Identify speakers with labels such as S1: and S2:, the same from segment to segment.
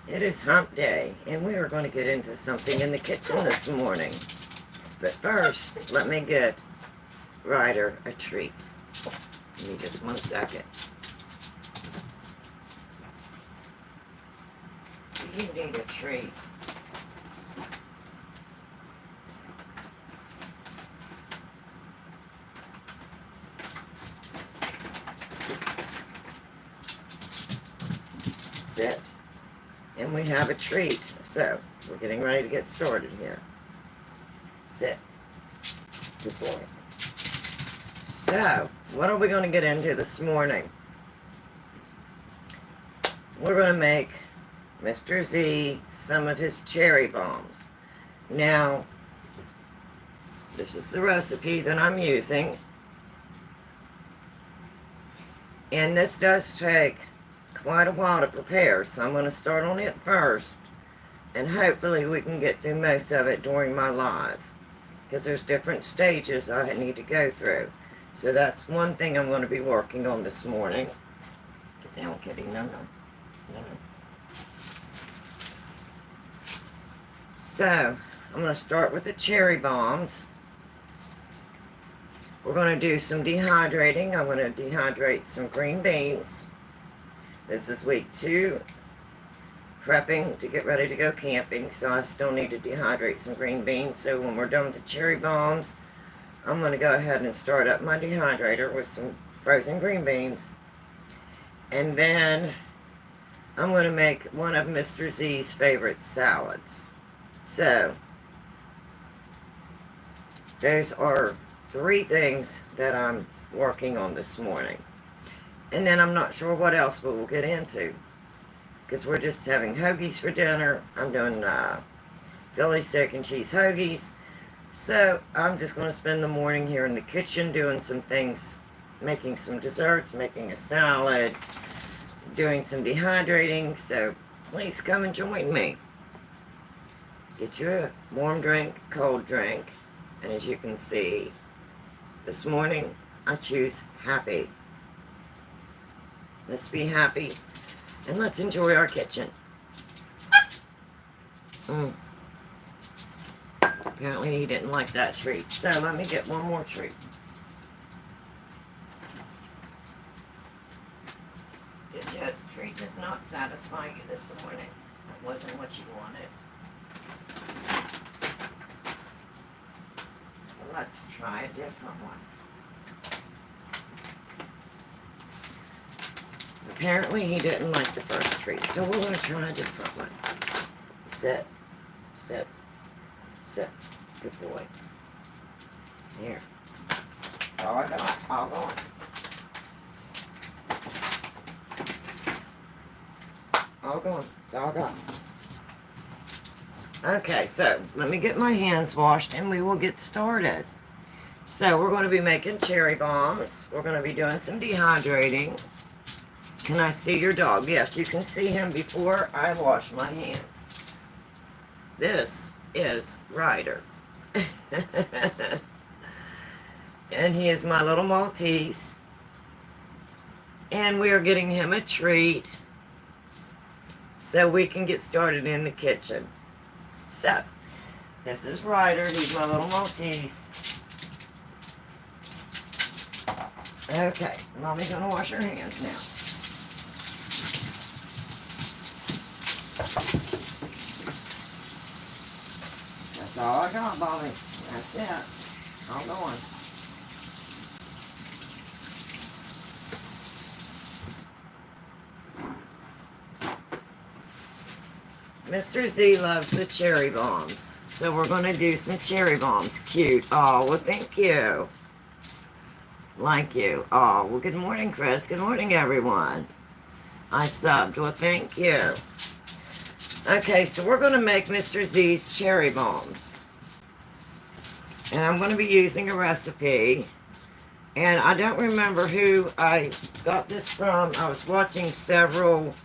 S1: It is hump day, and we are going to get into something in the kitchen this morning. But first, let me get Ryder a treat. Give me just 1 second. You need a treat. Sit. And we have a treat. So, we're getting ready to get started here. Sit. Good boy. So, what are we going to get into this morning? We're going to make Mr. Z some of his cherry bombs. Now, this is the recipe that I'm using. And this does take quite a while to prepare, so I'm going to start on it first, and hopefully we can get through most of it during my live, because there's different stages I need to go through. So that's one thing I'm going to be working on this morning. Get down, kitty. No, no. No, no. So, I'm going to start with the cherry bombs. We're going to do some dehydrating. I'm going to dehydrate some green beans. This is week 2, prepping to get ready to go camping, so I still need to dehydrate some green beans. So when we're done with the cherry bombs, I'm going to go ahead and start up my dehydrator with some frozen green beans. And then I'm going to make one of Mr. Z's favorite salads. So, those are 3 things that I'm working on this morning. And then I'm not sure what else we'll get into, because we're just having hoagies for dinner. I'm doing Philly steak and cheese hoagies. So I'm just going to spend the morning here in the kitchen doing some things, making some desserts, making a salad, doing some dehydrating. So please come and join me. Get you a warm drink, cold drink. And as you can see, this morning I choose happy. Let's be happy, and let's enjoy our kitchen. Apparently he didn't like that treat, so let me get one more treat. Did that treat just not satisfy you this morning? That wasn't what you wanted. So let's try a different one. Apparently he didn't like the first treat, so we're going to try a different one. Sit. Sit. Sit. Good boy. Here. That's all I got. All gone. All gone. That's all I got. Okay, so let me get my hands washed and we will get started. So we're going to be making cherry bombs. We're going to be doing some dehydrating. Can I see your dog? Yes, you can see him before I wash my hands. This is Ryder. And he is my little Maltese. And we are getting him a treat so we can get started in the kitchen. So, this is Ryder. He's my little Maltese. Okay, Mommy's going to wash her hands now. That's all I got, Bobby. That's it. All going. Mr. Z loves the cherry bombs, so we're going to do some cherry bombs. Cute. Oh, well, thank you. Like you. Oh, well, good morning, Chris. Good morning, everyone. I subbed. Well, thank you. Okay, so we're going to make Mr. Z's cherry bombs. And I'm going to be using a recipe. And I don't remember who I got this from. I was watching several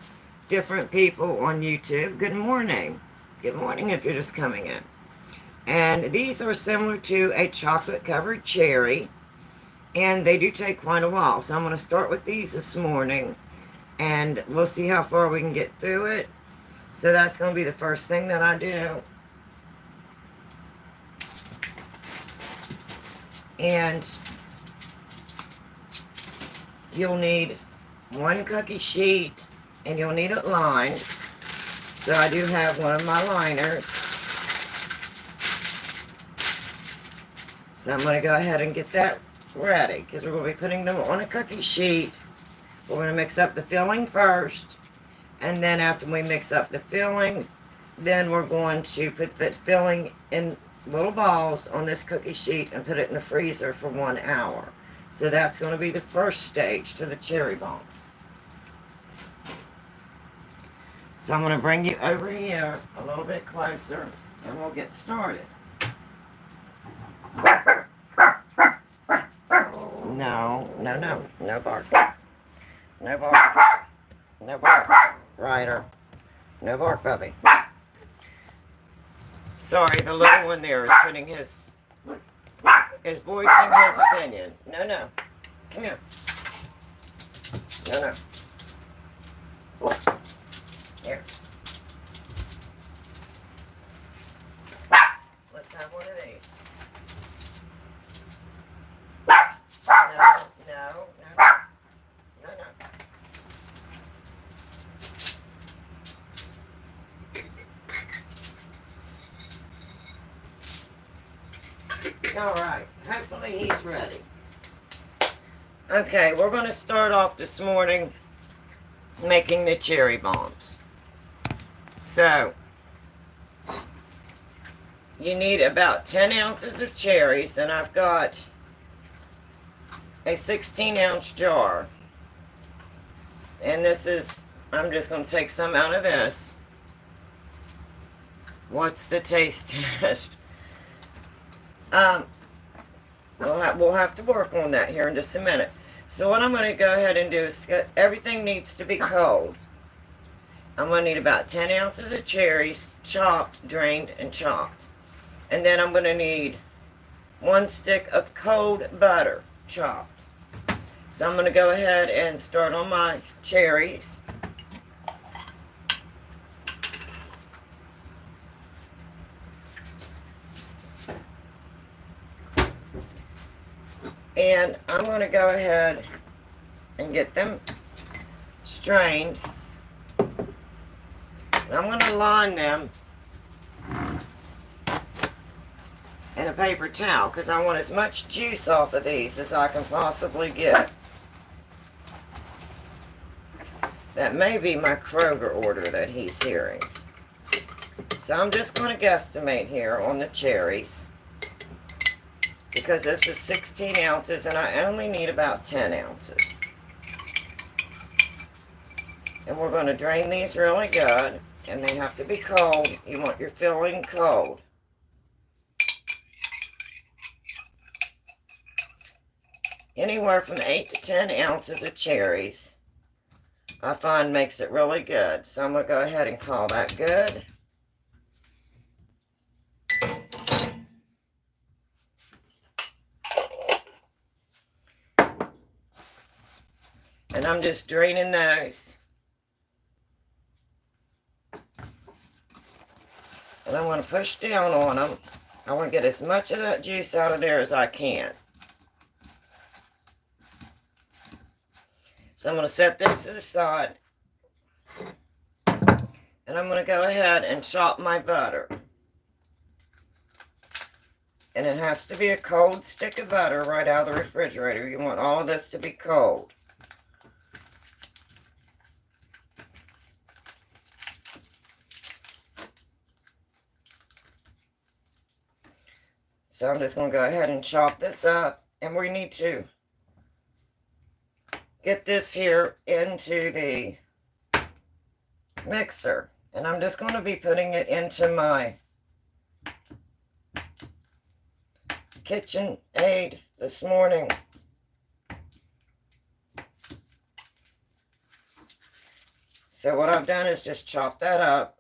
S1: different people on YouTube. Good morning. Good morning if you're just coming in. And these are similar to a chocolate-covered cherry. And they do take quite a while. So I'm going to start with these this morning. And we'll see how far we can get through it. So that's going to be the first thing that I do. And you'll need one cookie sheet, and you'll need it lined. So I do have one of my liners. So I'm going to go ahead and get that ready, because we're going to be putting them on a cookie sheet. We're going to mix up the filling first, and then after we mix up the filling, then we're going to put the filling in little balls on this cookie sheet and put it in the freezer for 1 hour. So that's going to be the first stage to the cherry bombs. So I'm going to bring you over here a little bit closer, and we'll get started. No bark. No bark. No bark. Ryder. No bark, puppy. Sorry, the little one there is putting is voicing his opinion. No. Come here. No. Here. Let's have one of these. No. Alright, hopefully he's ready. Okay, we're going to start off this morning making the cherry bombs. So, you need about 10 ounces of cherries, and I've got a 16-ounce jar. And this is, I'm just going to take some out of this. What's the taste test? We'll have to work on that here in just a minute. So what I'm going to go ahead and do is, everything needs to be cold. I'm going to need about 10 ounces of cherries, chopped, drained, and chopped. And then I'm going to need 1 stick of cold butter, chopped. So I'm going to go ahead and start on my cherries. And I'm going to go ahead and get them strained. And I'm going to line them in a paper towel, because I want as much juice off of these as I can possibly get. That may be my Kroger order that he's hearing. So I'm just going to guesstimate here on the cherries, because this is 16 ounces and I only need about 10 ounces. And we're going to drain these really good, and they have to be cold. You want your filling cold. Anywhere from 8 to 10 ounces of cherries, I find makes it really good. So I'm going to go ahead and call that good. And I'm just draining those. And I want to push down on them. I want to get as much of that juice out of there as I can. So I'm going to set this to the side. And I'm going to go ahead and chop my butter. And it has to be a cold stick of butter right out of the refrigerator. You want all of this to be cold. So I'm just going to go ahead and chop this up. And we need to get this here into the mixer. And I'm just going to be putting it into my KitchenAid this morning. So what I've done is just chop that up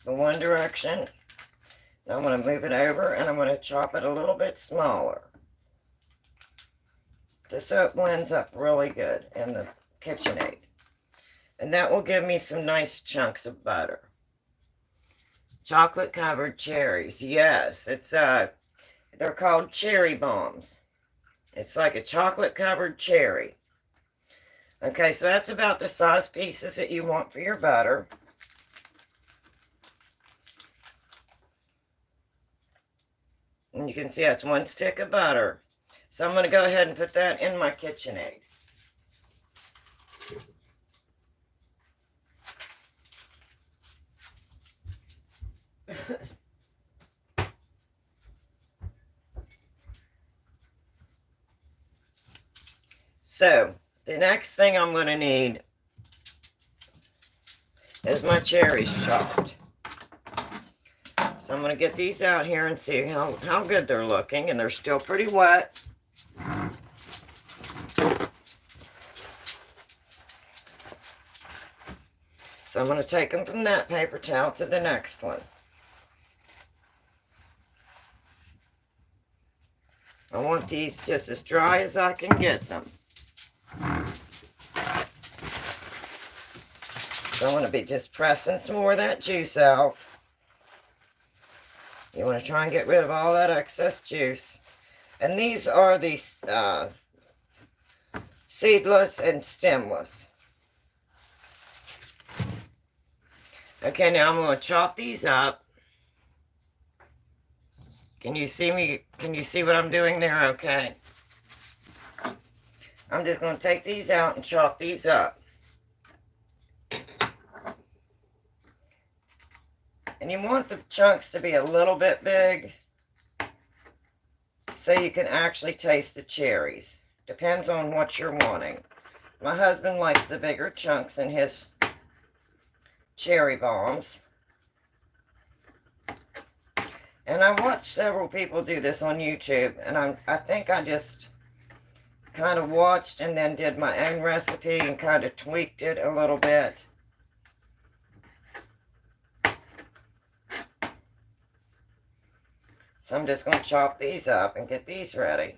S1: in one direction. Now I'm going to move it over, and I'm going to chop it a little bit smaller. So it blends up really good in the KitchenAid. And that will give me some nice chunks of butter. Chocolate covered cherries. Yes, they're called cherry bombs. It's like a chocolate covered cherry. Okay, so that's about the size pieces that you want for your butter. And you can see that's 1 stick of butter. So I'm going to go ahead and put that in my KitchenAid. So, the next thing I'm going to need is my cherries chopped. So I'm going to get these out here and see how good they're looking. And they're still pretty wet. So I'm going to take them from that paper towel to the next one. I want these just as dry as I can get them. So I'm going to be just pressing some more of that juice out. You want to try and get rid of all that excess juice. And these are the seedless and stemless. Okay, now I'm going to chop these up. Can you see me? Can you see what I'm doing there? Okay. I'm just going to take these out and chop these up. And you want the chunks to be a little bit big so you can actually taste the cherries. Depends on what you're wanting. My husband likes the bigger chunks in his cherry bombs. And I watched several people do this on YouTube, and I think I just kind of watched and then did my own recipe and kind of tweaked it a little bit. So I'm just going to chop these up and get these ready.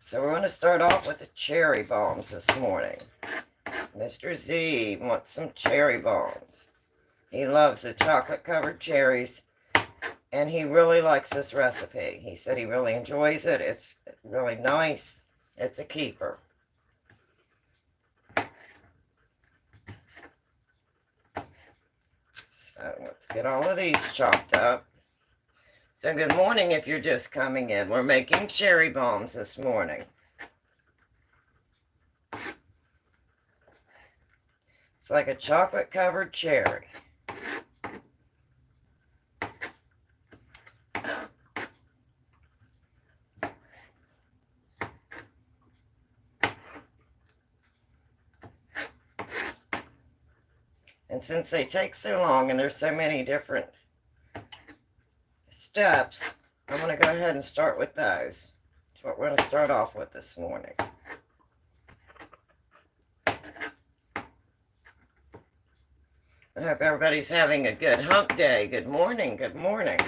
S1: So we're going to start off with the cherry bombs this morning. Mr. Z wants some cherry bombs. He loves the chocolate covered cherries, and he really likes this recipe. He said he really enjoys it. It's really nice. It's a keeper. So let's get all of these chopped up. So good morning if you're just coming in. We're making cherry bombs this morning. It's like a chocolate covered cherry. And since they take so long and there's so many different steps, I'm going to go ahead and start with those. That's what we're going to start off with this morning. I hope everybody's having a good hump day. Good morning, good morning.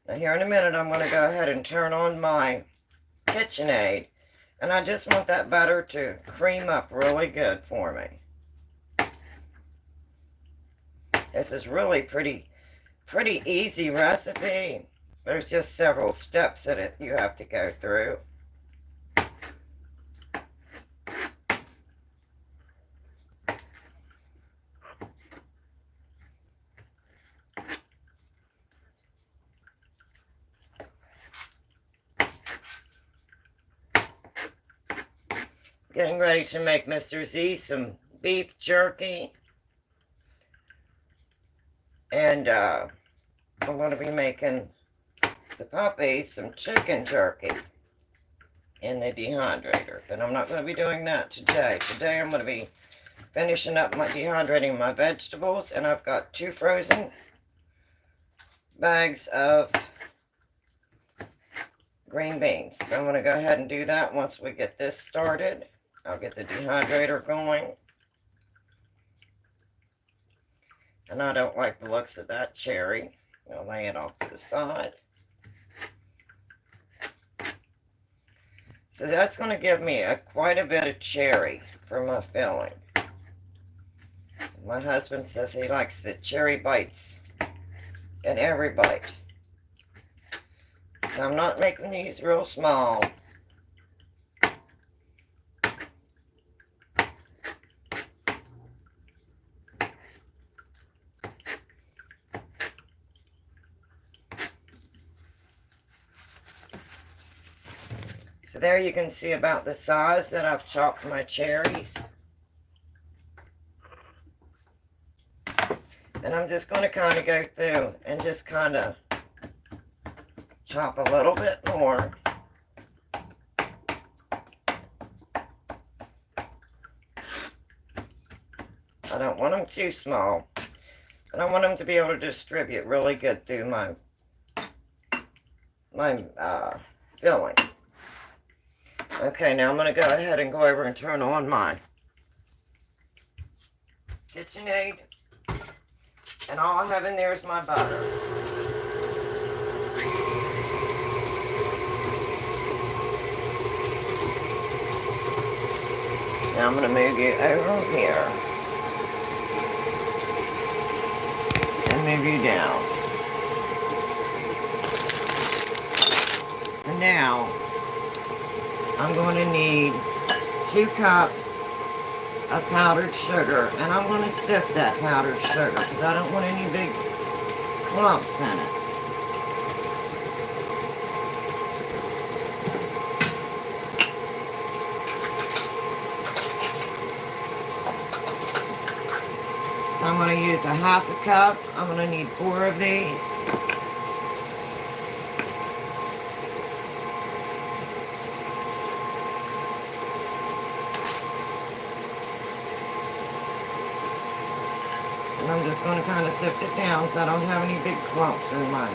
S1: Now here in a minute, I'm going to go ahead and turn on my KitchenAid. And I just want that butter to cream up really good for me. This is really pretty easy recipe. There's just several steps in it you have to go through. Getting ready to make Mr. Z some beef jerky. And I'm going to be making the puppies some chicken jerky in the dehydrator. But I'm not going to be doing that today. Today I'm going to be finishing up my dehydrating my vegetables. And I've got 2 frozen bags of green beans. So I'm going to go ahead and do that once we get this started. I'll get the dehydrator going. And I don't like the looks of that cherry. I'll lay it off to the side. So that's going to give me quite a bit of cherry for my filling. My husband says he likes the cherry bites in every bite. So I'm not making these real small. So there you can see about the size that I've chopped my cherries. And I'm just going to kind of go through and just kind of chop a little bit more. I don't want them too small, but I want them to be able to distribute really good through my filling. Okay, now I'm going to go ahead and go over and turn on my KitchenAid. And all I have in there is my butter. Now I'm going to move you over here. And move you down. So now, I'm going to need 2 cups of powdered sugar, and I'm going to sift that powdered sugar because I don't want any big clumps in it. So I'm going to use a 1/2 cup. I'm going to need 4 of these. And I'm just going to kind of sift it down so I don't have any big clumps in my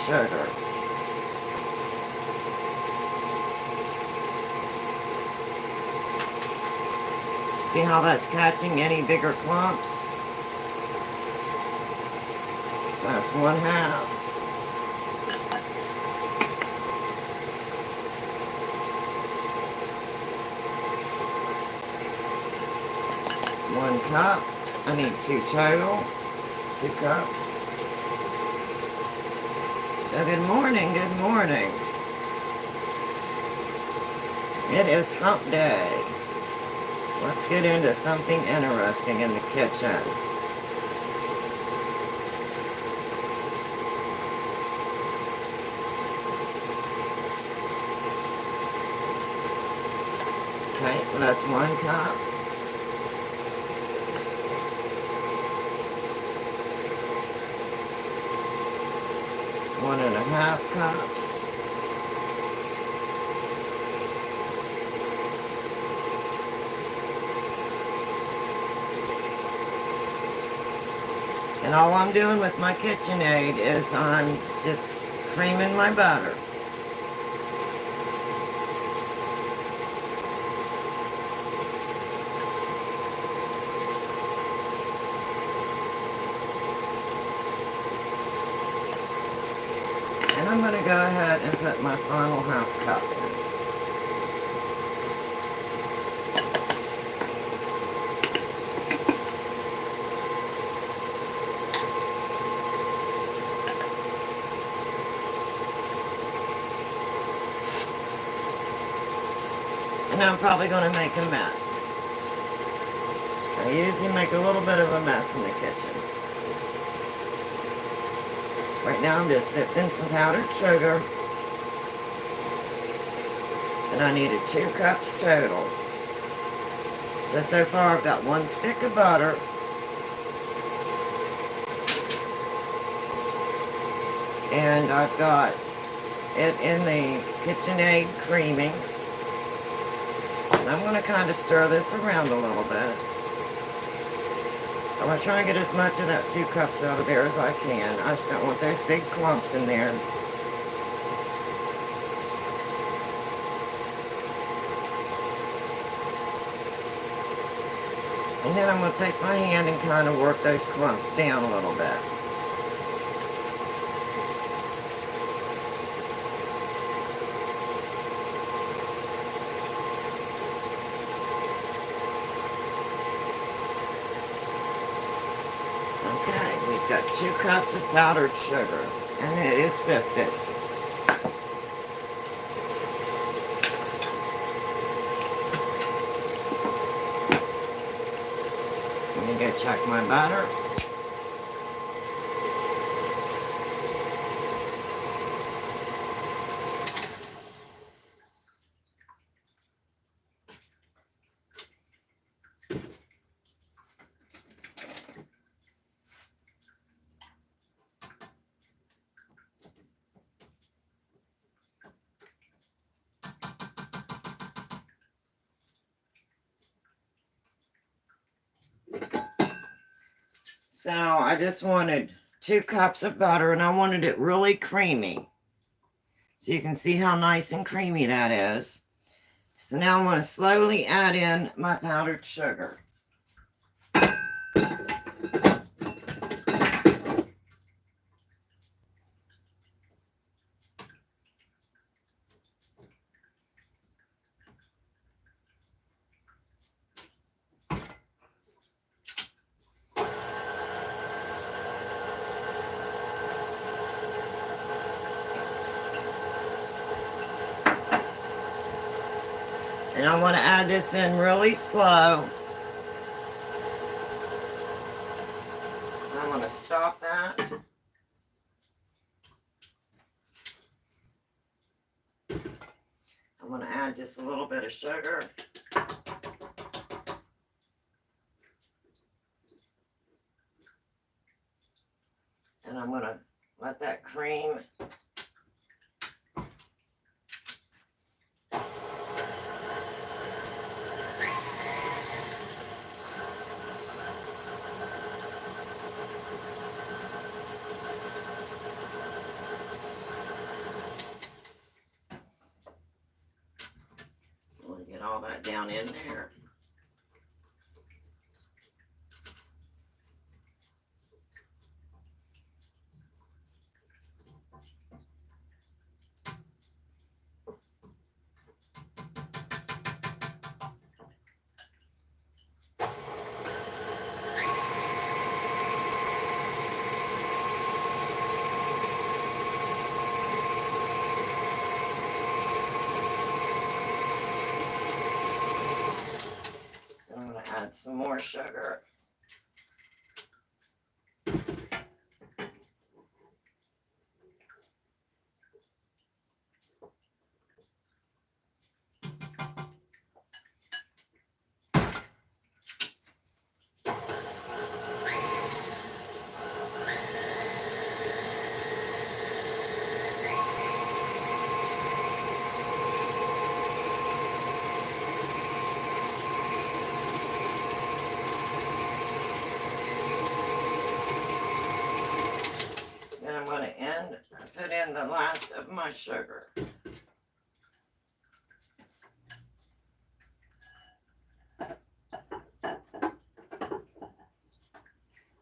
S1: sugar. See how that's catching any bigger clumps? That's 1/2. One cup. I need 2 total. 2 cups. So good morning, good morning. It is hump day. Let's get into something interesting in the kitchen. Okay, so that's 1 cup. 1.5 cups. And all I'm doing with my KitchenAid is I'm just creaming my butter. And I'm going to go ahead and put my final 1/2 cup in. And I'm probably going to make a mess. I usually make a little bit of a mess in the kitchen. Right now I'm just sifting some powdered sugar. And I needed 2 cups total. So far I've got 1 stick of butter. And I've got it in the KitchenAid creaming. And I'm going to kind of stir this around a little bit. I'm going to try and get as much of that 2 cups out of there as I can. I just don't want those big clumps in there. And then I'm going to take my hand and kind of work those clumps down a little bit. Okay, we've got 2 cups of powdered sugar, and it is sifted. Let me go check my butter. So I just wanted 2 cups of butter, and I wanted it really creamy. So you can see how nice and creamy that is. So now I'm going to slowly add in my powdered sugar. And I want to add this in really slow. So I'm going to stop that. I'm going to add just a little bit of sugar. And I'm going to let that cream. I want to get all that down in there. I'm going to add some more sugar. Then I'm going to put in the last of my sugar.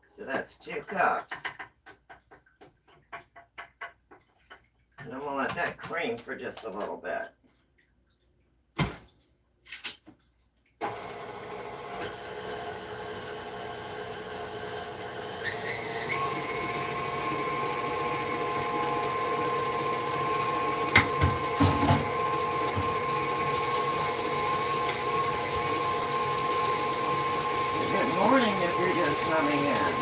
S1: So that's 2 cups. And I'm going to let that cream for just a little bit. Good morning if you're just coming in.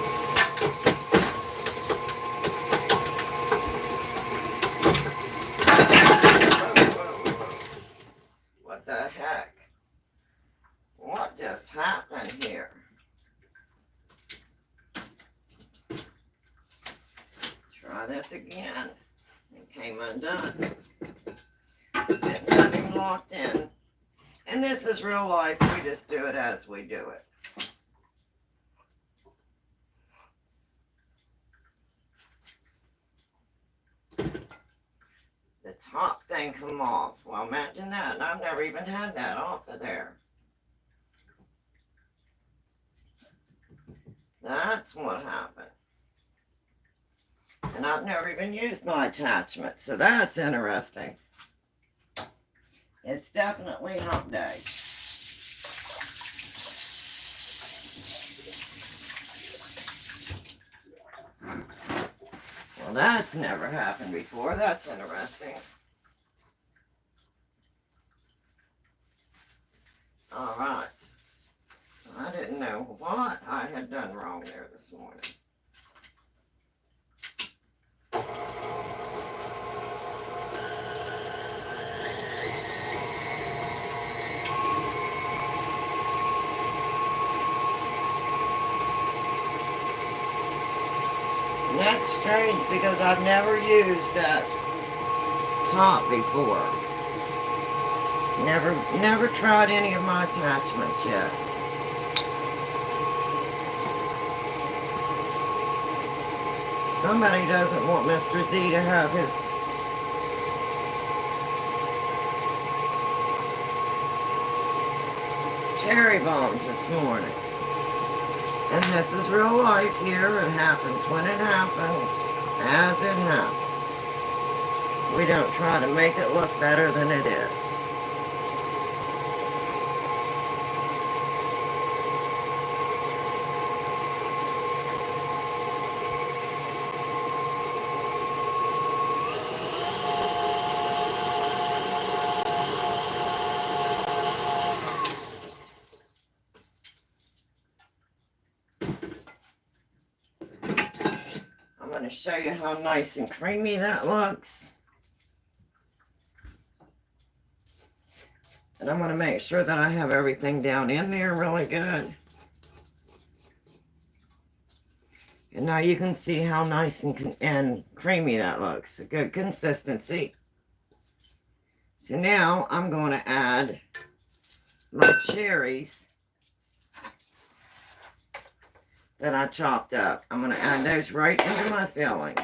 S1: What the heck? What just happened here? Try this again. It came undone. Didn't have him locked in. And this is real life. We just do it as we do it. The top thing come off. Well, imagine that. And I've never even had that off of there. That's what happened. And I've never even used my attachment, so that's interesting. It's definitely hump day. Well, that's never happened before. That's interesting. All right. I didn't know what I had done wrong there this morning. And that's strange because I've never used that top before. Never tried any of my attachments yet. Somebody doesn't want Mr. Z to have his cherry bombs this morning. And this is real life here. It happens when it happens, as it happens. We don't try to make it look better than it is. I'm going to show you how nice and creamy that looks. And I'm going to make sure that I have everything down in there really good. And now you can see how nice and creamy that looks. A good consistency. So now I'm going to add my cherries that I chopped up. I'm going to add those right into my filling.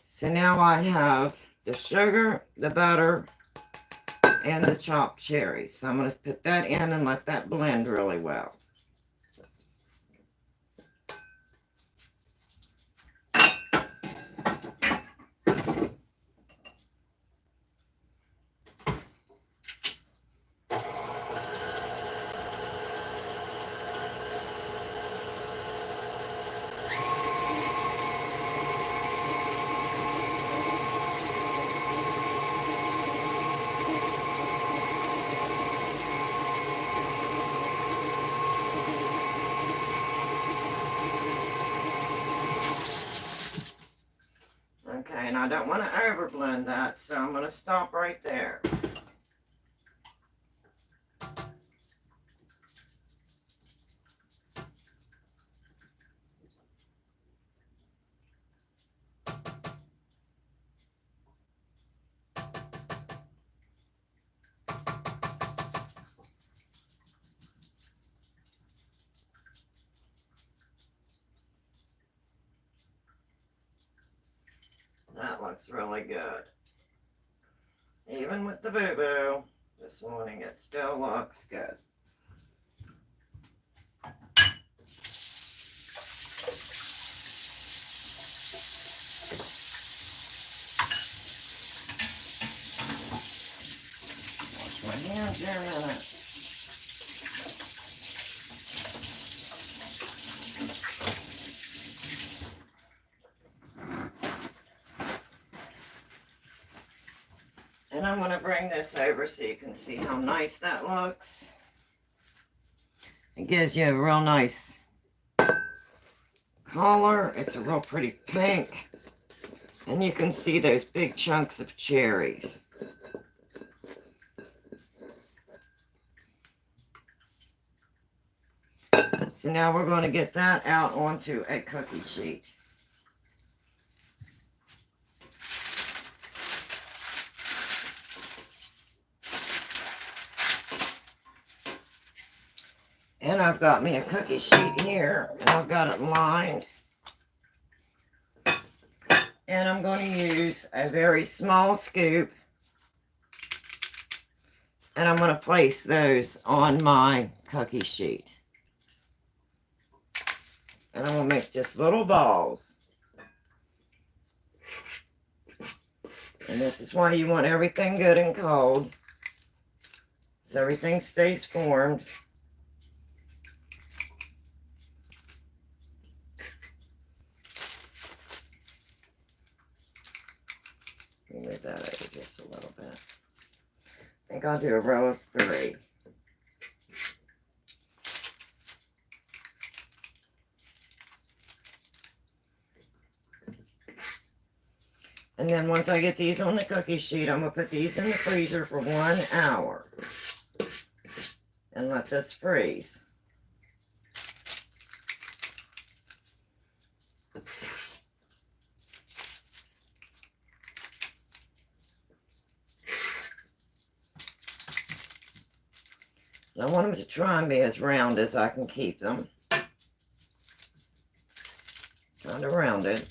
S1: So now I have the sugar, the butter, and the chopped cherries. So I'm going to put that in and let that blend really well. Okay, and I don't want to overblend that, so I'm going to stop right there. That looks really good. Even with the boo-boo this morning, it still looks good. Wash my hands here a minute. And I'm going to bring this over so you can see how nice that looks. It gives you a real nice color. It's a real pretty pink. And you can see those big chunks of cherries. So now we're going to get that out onto a cookie sheet. And I've got me a cookie sheet here, and I've got it lined. And I'm going to use a very small scoop. And I'm going to place those on my cookie sheet. And I'm going to make just little balls. And this is why you want everything good and cold, so everything stays formed. Move that over just a little bit. I think I'll do a row of 3. And then once I get these on the cookie sheet, I'm going to put these in the freezer for 1 hour. And let this freeze. I want them to try and be as round as I can keep them. Kind of rounded.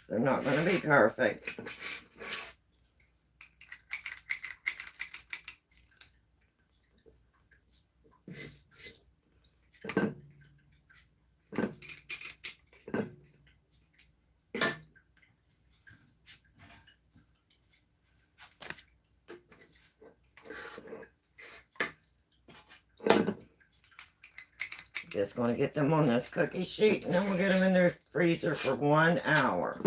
S1: They're not going to be perfect. Just going to get them on this cookie sheet, and then we'll get them in the freezer for 1 hour.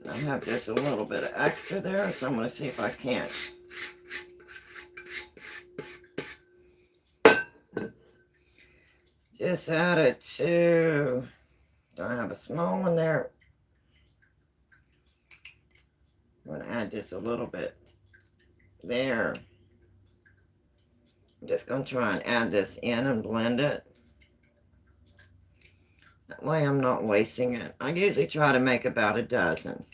S1: I have just a little bit of extra there, so I'm going to see if I can't. Just add it to, I have a small one there. I'm going to add just a little bit there. I'm just going to try and add this in and blend it. That way I'm not wasting it. I usually try to make about a dozen.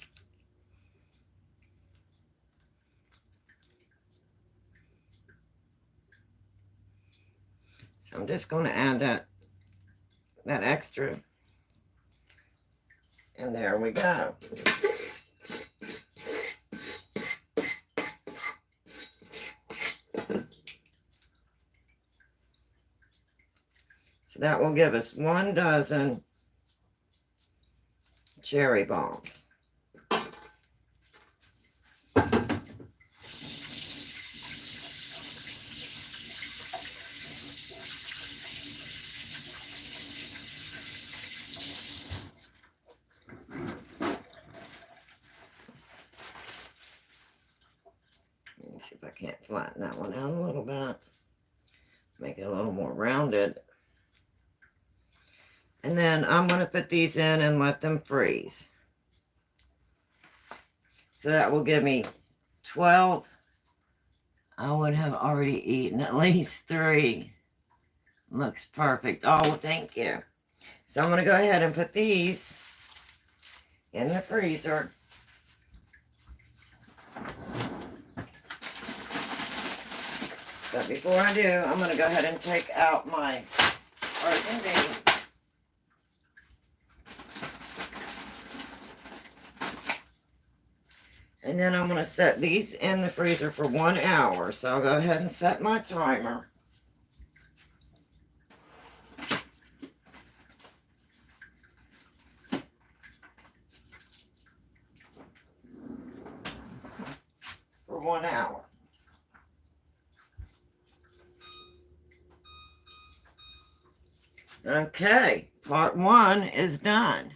S1: So I'm just going to add that extra. And there we go. So that will give us 1 dozen cherry bombs. Let me see if I can't flatten that one out a little bit. Make it a little more rounded. And then I'm going to put these in and let them freeze. So that will give me 12. I would have already eaten at least 3. Looks perfect. Oh, well, thank you. So I'm going to go ahead and put these in the freezer. But before I do, I'm going to go ahead and take out my frozen beans. And then I'm going to set these in the freezer for 1 hour. So I'll go ahead and set my timer. For 1 hour. Okay, part 1 is done.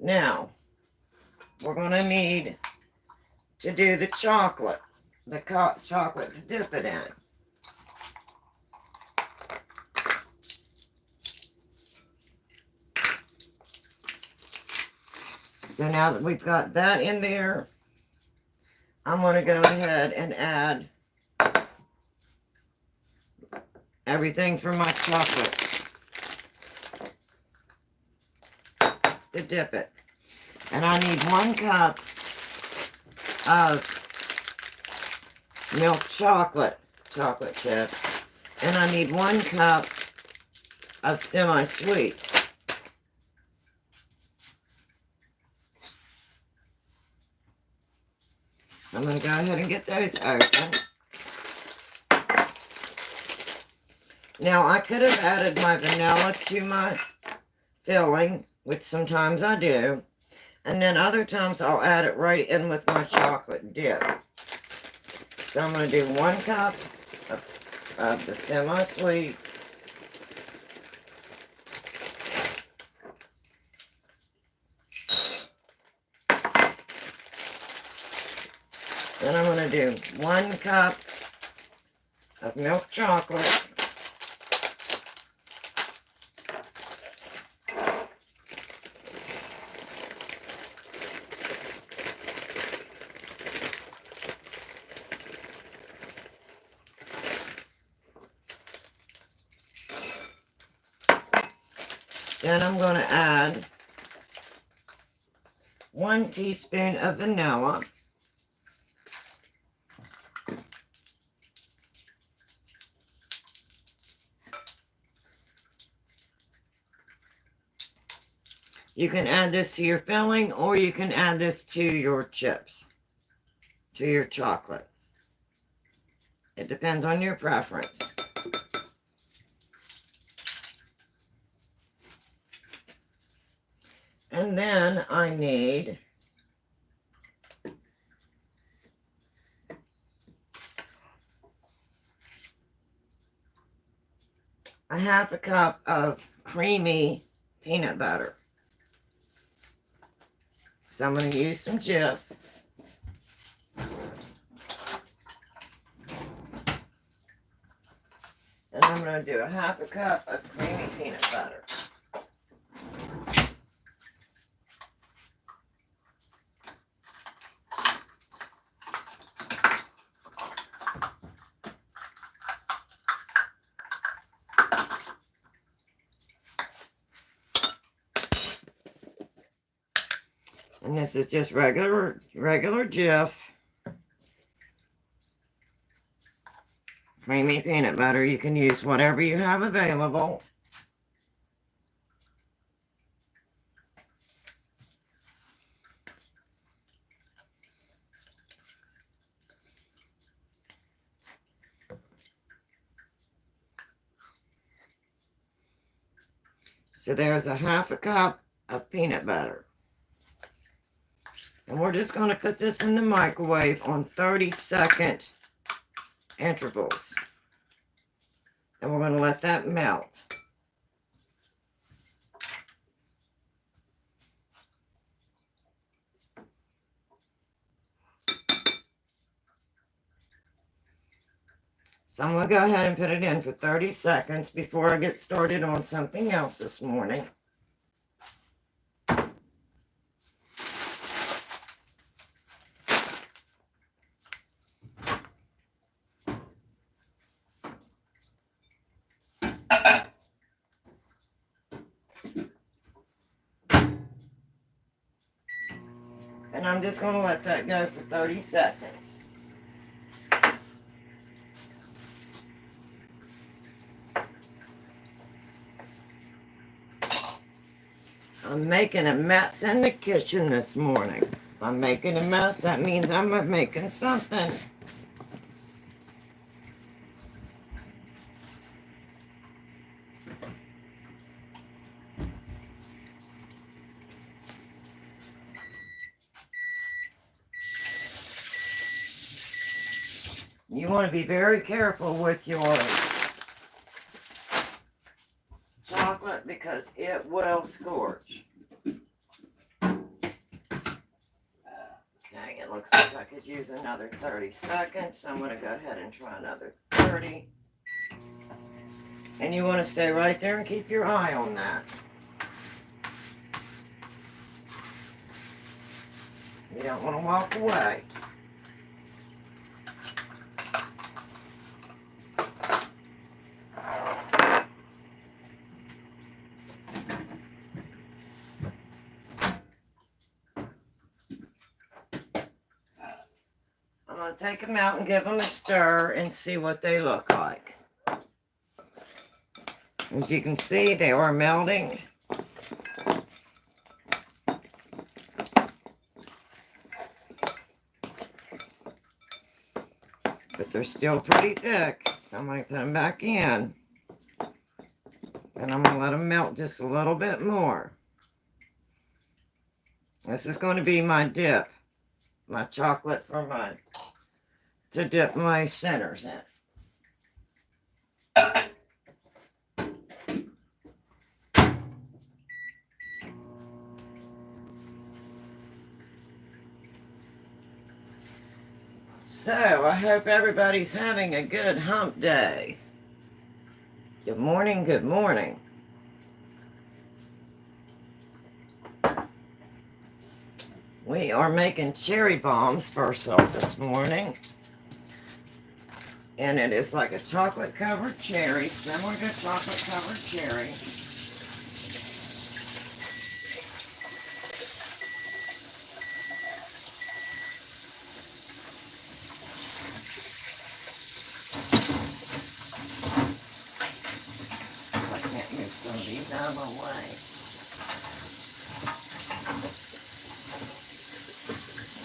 S1: Now, we're going to need to do the chocolate to dip it in. So now that we've got that in there, I'm going to go ahead and add everything from my chocolate to dip it. And I need 1 cup of milk chocolate chip. And I need 1 cup of semi-sweet. So I'm going to go ahead and get those open. Now I could have added my vanilla to my filling, which sometimes I do. And then other times I'll add it right in with my chocolate dip. So I'm going to do 1 cup of the semi-sweet. Then I'm going to do 1 cup of milk chocolate. Then I'm going to add 1 teaspoon of vanilla. You can add this to your filling, or you can add this to your chips, to your chocolate. It depends on your preference. And then I need a 1/2 cup of creamy peanut butter. So I'm going to use some Jif. And I'm going to do a 1/2 cup of creamy peanut butter. And this is just regular Jif. Creamy peanut butter. You can use whatever you have available. So there's a 1/2 cup of peanut butter. And we're just going to put this in the microwave on 30-second intervals. And we're going to let that melt. So I'm going to go ahead and put it in for 30 seconds before I get started on something else this morning. And I'm just going to let that go for 30 seconds. I'm making a mess in the kitchen this morning. If I'm making a mess, that means I'm making something. You want to be very careful with your chocolate because it will scorch. Okay, it looks like I could use another 30 seconds, so I'm going to go ahead and try another 30. And you want to stay right there and keep your eye on that. You don't want to walk away. I'm going to take them out and give them a stir and see what they look like. As you can see, they are melting. But they're still pretty thick, so I'm going to put them back in. And I'm going to let them melt just a little bit more. This is going to be my dip, my chocolate to dip my centers in. So, I hope everybody's having a good hump day. Good morning, good morning. We are making cherry bombs first off this morning. And it is like a chocolate covered cherry, similar to chocolate covered cherry. I can't move some of these out of my way.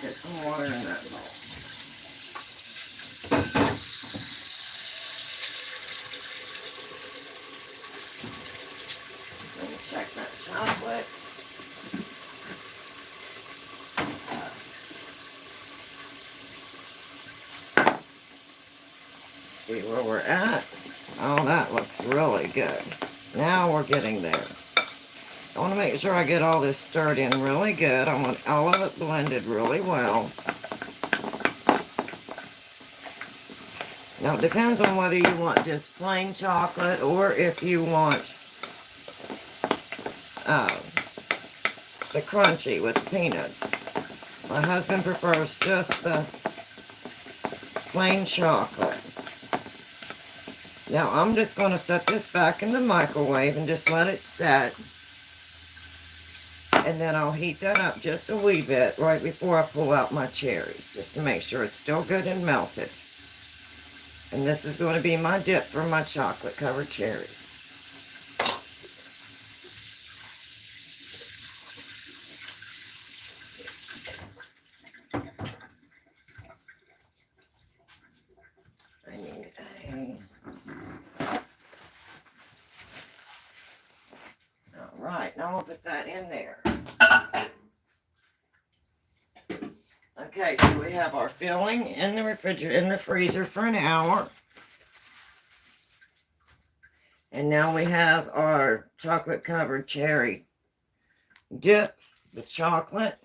S1: Get some water in that bowl. Let me check that chocolate. See where we're at. Oh, that looks really good. Now we're getting there. I want to make sure I get all this stirred in really good. I want all of it blended really well. Now, it depends on whether you want just plain chocolate or if you want the crunchy with the peanuts. My husband prefers just the plain chocolate. Now, I'm just going to set this back in the microwave and just let it set. And then I'll heat that up just a wee bit right before I pull out my cherries, just to make sure it's still good and melted. And this is going to be my dip for my chocolate covered cherries. I need Alright, now I'll put that in there. Okay, so we have our filling in the refrigerator, in the freezer for an hour. And now we have our chocolate covered cherry dip, the chocolate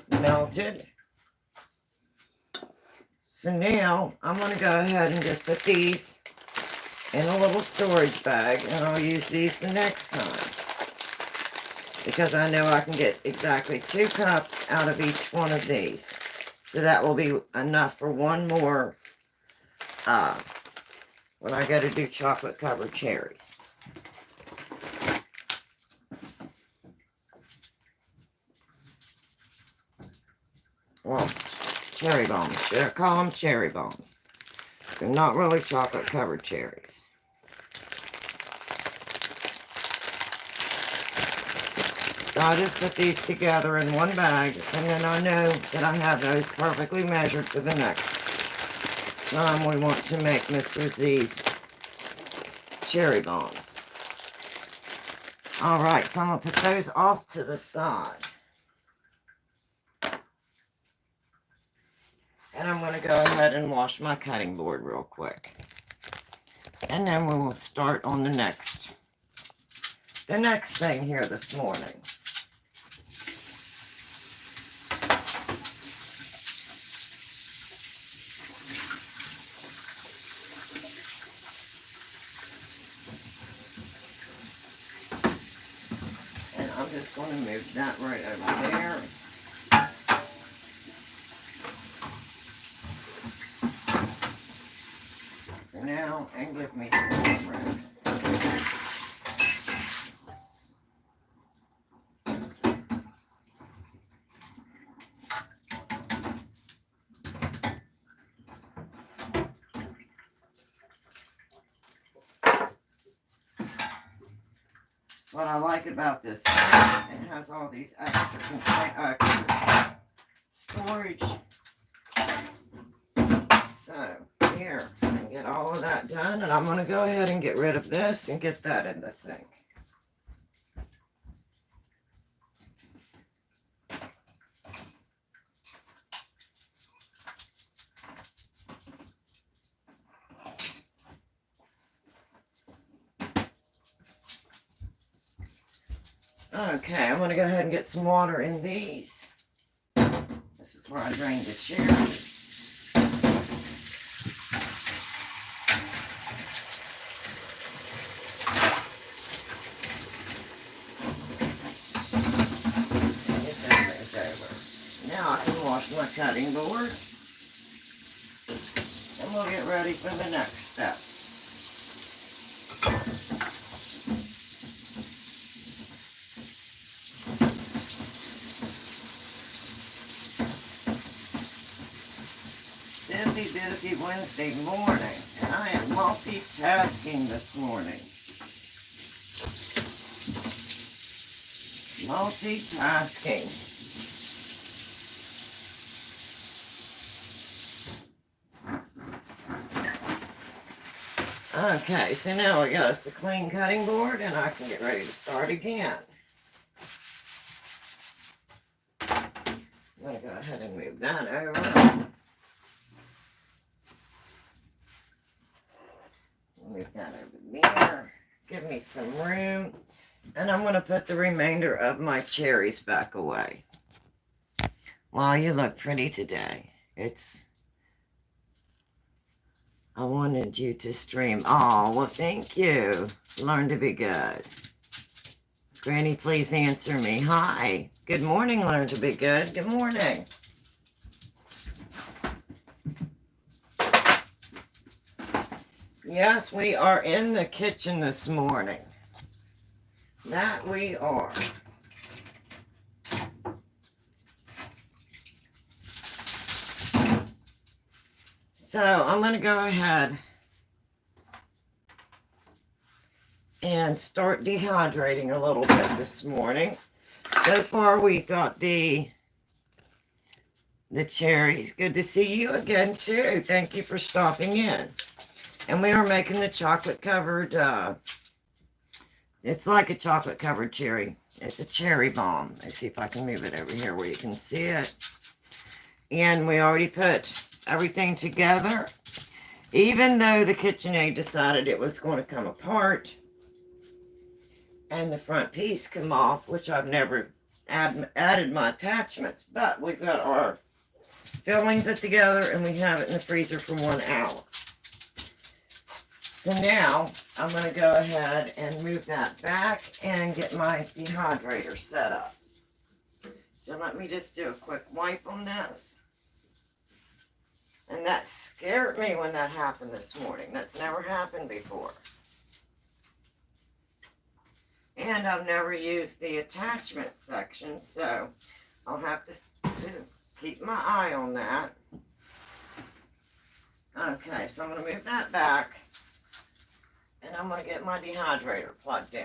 S1: melted. So now I'm going to go ahead and just put these in a little storage bag, and I'll use these the next time. Because I know I can get exactly 2 cups out of each one of these. So that will be enough for one more when I go to do chocolate covered cherries. Well, cherry bombs. I call them cherry bombs. They're not really chocolate covered cherries. So I just put these together in one bag, and then I know that I have those perfectly measured for the next time we want to make Mr. Z's cherry bombs. Alright, so I'm going to put those off to the side. And I'm going to go ahead and wash my cutting board real quick. And then we will start on the next thing here this morning. just going to move that right over there. For now, and give me some more room. What I like about this, it has all these extra storage. So, here, I can get all of that done, and I'm going to go ahead and get rid of this and get that in the sink. Okay, I'm going to go ahead and get some water in these. This is where I drained the chair. Get that moved over. Now I can wash my cutting board. And we'll get ready for the next step. Busy Wednesday morning, and I am multitasking this morning. Multitasking. Okay, so now we got us a clean cutting board, and I can get ready to start again. I'm going to go ahead and move that over. Move that over there. Give me some room. And I'm going to put the remainder of my cherries back away. Wow, you look pretty today. I wanted you to stream. Oh, well, thank you. Learn to be good. Granny, please answer me. Hi. Good morning, Learn to be good. Good morning. Yes, we are in the kitchen this morning. That we are. So I'm going to go ahead and start dehydrating a little bit this morning. So far we've got the cherries. Good to see you again too. Thank you for stopping in. And we are making the chocolate covered, it's like a chocolate covered cherry. It's a cherry bomb. Let's see if I can move it over here where you can see it. And we already put everything together. Even though the KitchenAid decided it was going to come apart and the front piece come off, which I've never added my attachments, but we've got our filling put together and we have it in the freezer for 1 hour. So now I'm going to go ahead and move that back and get my dehydrator set up. So let me just do a quick wipe on this. And that scared me when that happened this morning. That's never happened before. And I've never used the attachment section, so I'll have to keep my eye on that. Okay, so I'm going to move that back. And I'm going to get my dehydrator plugged in.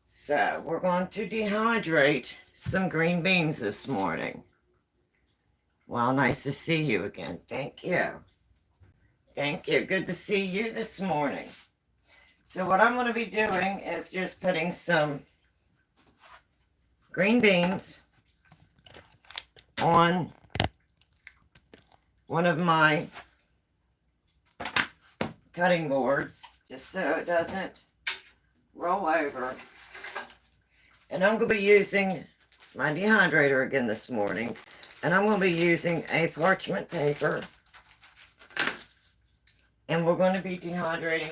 S1: So, we're going to dehydrate some green beans this morning. Well, nice to see you again. Thank you. Thank you. Good to see you this morning. So, what I'm going to be doing is just putting some green beans on one of my cutting boards, just so it doesn't roll over. And I'm going to be using my dehydrator again this morning. And I'm going to be using a parchment paper. And we're going to be dehydrating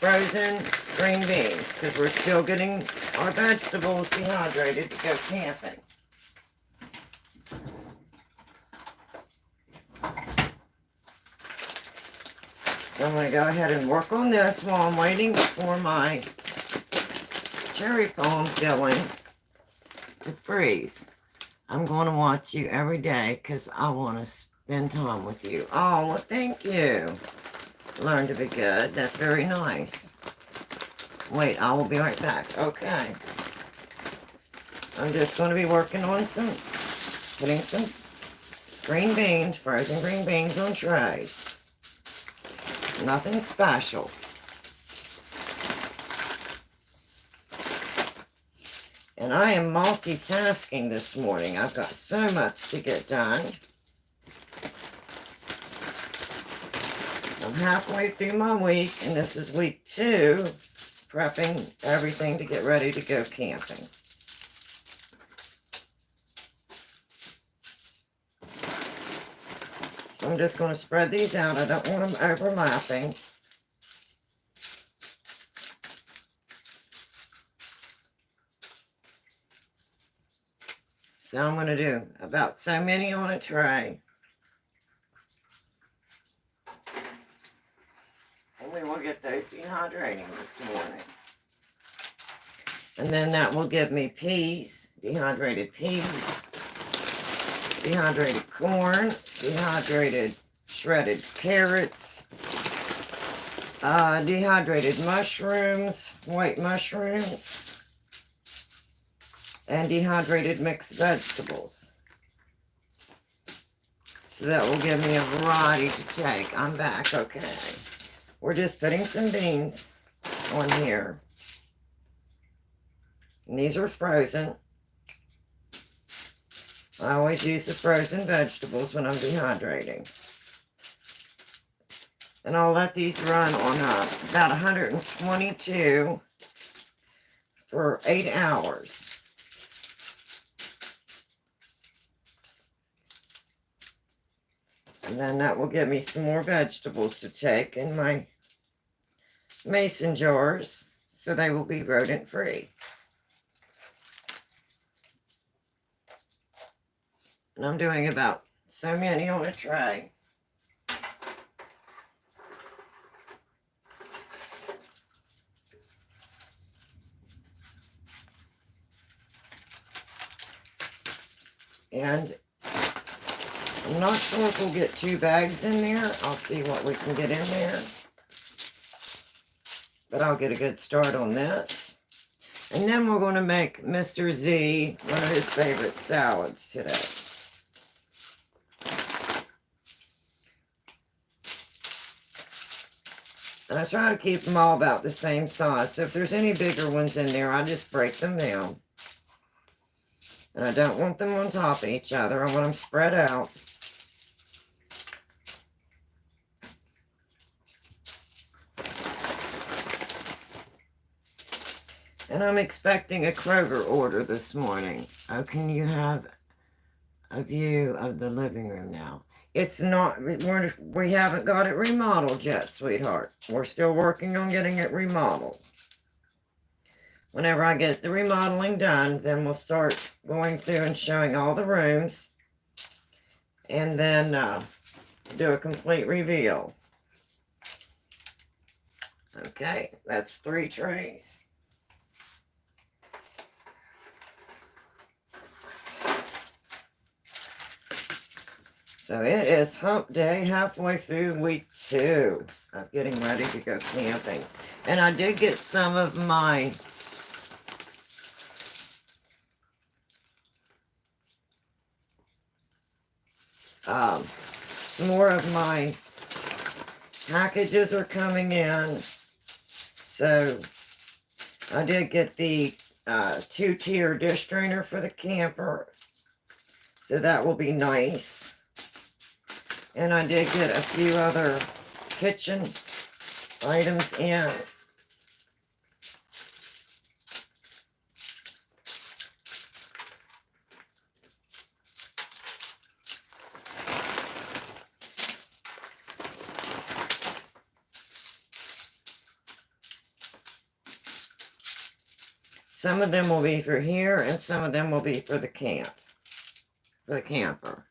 S1: frozen green beans because we're still getting our vegetables dehydrated to go camping. So I'm going to go ahead and work on this while I'm waiting for my cherry palms going to freeze. I'm going to watch you every day because I want to spend time with you. Oh, well, thank you. Learn to be good. That's very nice. Wait, I will be right back. Okay. I'm just going to be working on putting some green beans, frozen green beans on trays. Nothing special. And I am multitasking this morning. I've got so much to get done. I'm halfway through my week, and this is week 2, prepping everything to get ready to go camping. So I'm just going to spread these out. I don't want them overlapping. So I'm going to do about so many on a tray. And we will get those dehydrating this morning. And then that will give me peas, dehydrated corn, dehydrated shredded carrots, dehydrated mushrooms, white mushrooms, and dehydrated mixed vegetables. So that will give me a variety to take. I'm back, okay. We're just putting some beans on here. And these are frozen. I always use the frozen vegetables when I'm dehydrating. And I'll let these run on about 122 for 8 hours. And then that will give me some more vegetables to take in my mason jars so they will be rodent free. And I'm doing about so many on a tray. And I'm not sure if we'll get 2 bags in there. I'll see what we can get in there. But I'll get a good start on this. And then we're going to make Mr. Z one of his favorite salads today. And I try to keep them all about the same size. So if there's any bigger ones in there, I just break them down. And I don't want them on top of each other. I want them spread out. And I'm expecting a Kroger order this morning. Oh, can you have a view of the living room now? It's not, we haven't got it remodeled yet, sweetheart. We're still working on getting it remodeled. Whenever I get the remodeling done, then we'll start going through and showing all the rooms. And then do a complete reveal. Okay, that's 3 trays. So it is hump day, halfway through week 2 of getting ready to go camping. And I did get some of my some more of my packages are coming in. So I did get the 2-tier dish drainer for the camper. So that will be nice. And I did get a few other kitchen items in. Some of them will be for here, and some of them will be for the camp, for the camper.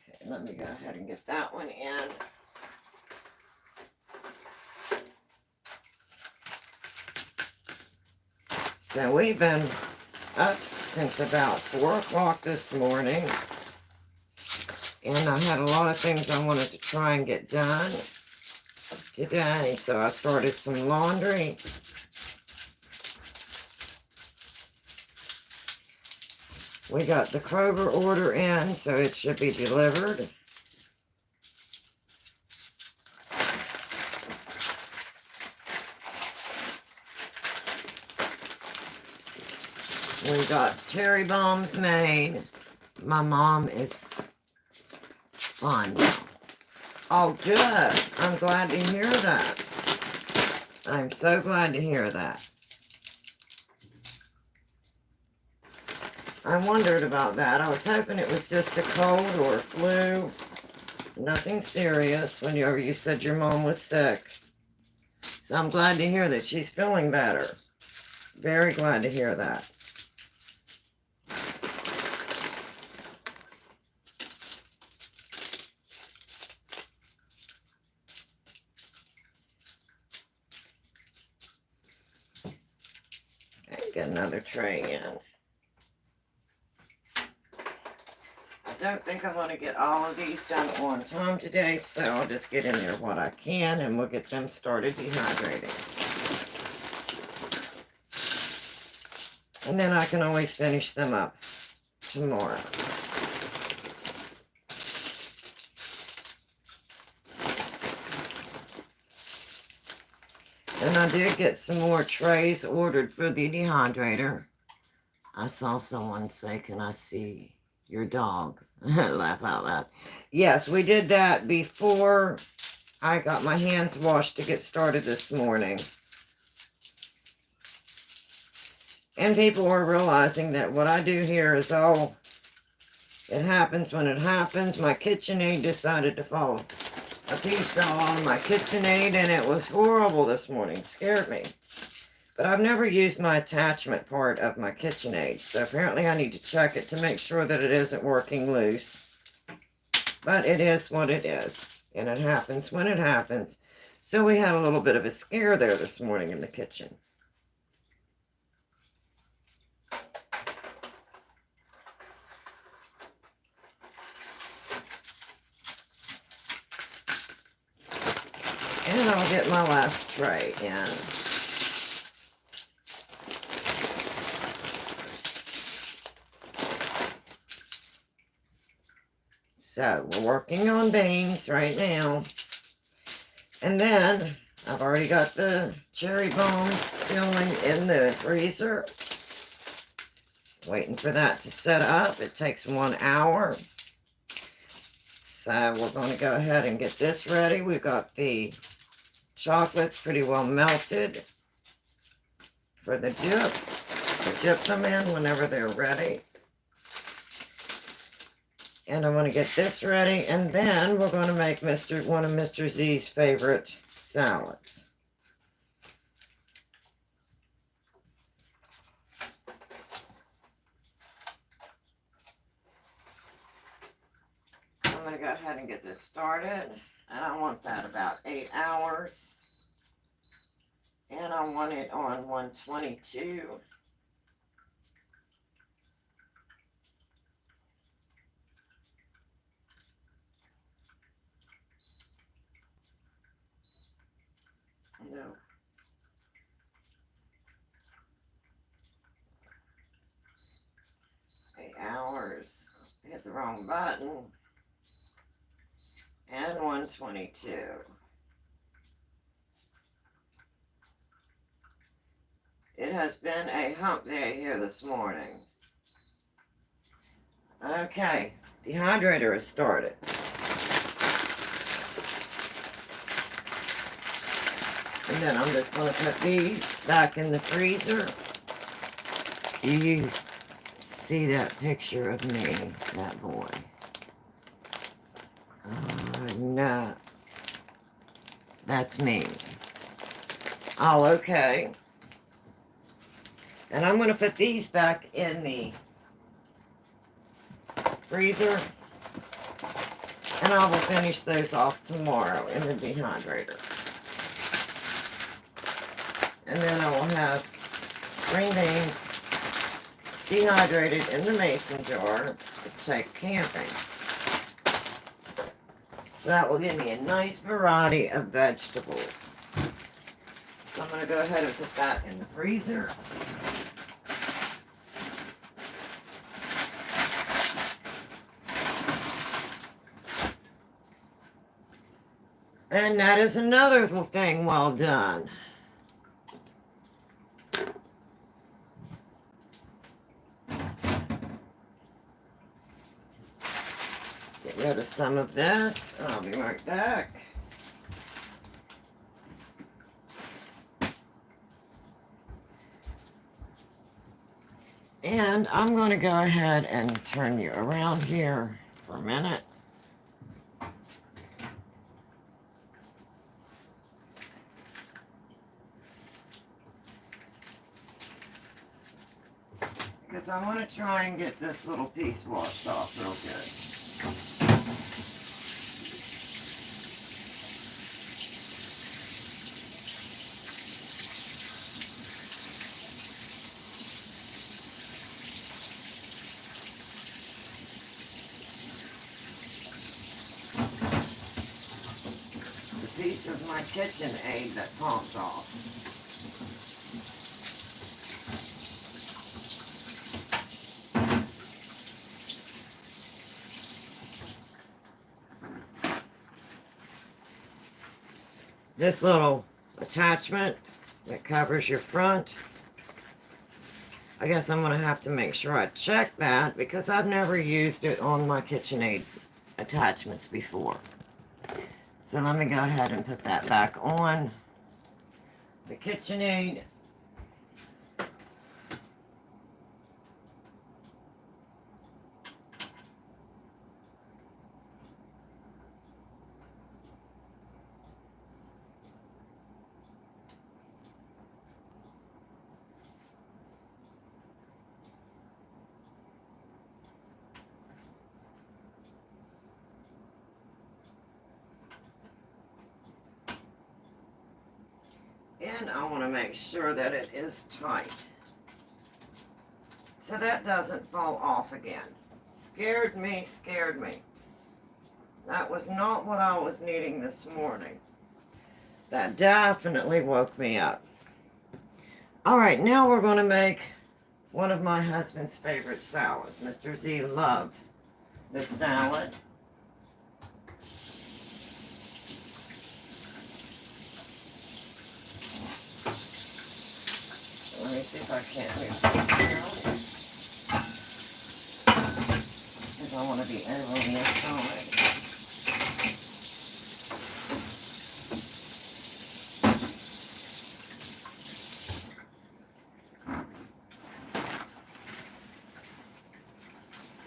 S1: Okay, let me go ahead and get that one in. So we've been up since about 4 o'clock this morning, and I had a lot of things I wanted to try and get done today, so I started some laundry. We got the Kroger order in, so it should be delivered. We got cherry bombs made. My mom is fine now. Oh, good. I'm glad to hear that. I'm so glad to hear that. I wondered about that. I was hoping it was just a cold or a flu. Nothing serious whenever you said your mom was sick. So I'm glad to hear that she's feeling better. Very glad to hear that. Okay, get another tray in. I don't think I'm going to get all of these done on time today, so I'll just get in there what I can, and we'll get them started dehydrating. And then I can always finish them up tomorrow. And I did get some more trays ordered for the dehydrator. I saw someone say, "Can I see your dog?" Laugh out loud. Yes, we did that before I got my hands washed to get started this morning. And people are realizing that what I do here is all, it happens when it happens. My KitchenAid decided to fall. A piece fell on my KitchenAid, and it was horrible this morning. Scared me. But I've never used my attachment part of my KitchenAid, so apparently I need to check it to make sure that it isn't working loose. But it is what it is, and it happens when it happens. So we had a little bit of a scare there this morning in the kitchen. And I'll get my last tray in. So, we're working on beans right now. And then, I've already got the cherry bombs filling in the freezer. Waiting for that to set up. It takes 1 hour. So, we're going to go ahead and get this ready. We've got the chocolates pretty well melted for the dip. We'll dip them in whenever they're ready. And I'm going to get this ready, and then we're going to make one of Mr. Z's favorite salads. I'm going to go ahead and get this started, and I want that about 8 hours. And I want it on 122. No. 8 hours. Hit the wrong button. And 122. It has been a hump day here this morning. Okay, dehydrator is started. And then I'm just going to put these back in the freezer. Do you see that picture of me, that boy? No. That's me. Oh, okay. And I'm going to put these back in the freezer. And I will finish those off tomorrow in the dehydrator. And then I will have green beans dehydrated in the mason jar to take camping. So that will give me a nice variety of vegetables. So I'm going to go ahead and put that in the freezer. And that is another thing well done. Get rid of some of this, and I'll be right back. And I'm going to go ahead and turn you around here for a minute. Because I want to try and get this little piece washed off real good. The piece of my KitchenAid that popped off. This little attachment that covers your front, I guess I'm going to have to make sure I check that because I've never used it on my KitchenAid attachments before. So let me go ahead and put that back on the KitchenAid. And I want to make sure that it is tight, so that doesn't fall off again. Scared me, scared me. That was not what I was needing this morning. That definitely woke me up. All right, now we're going to make one of my husband's favorite salads. Mr. Z loves this salad. Let me see if I can't move this down. Because I want to be over on this side.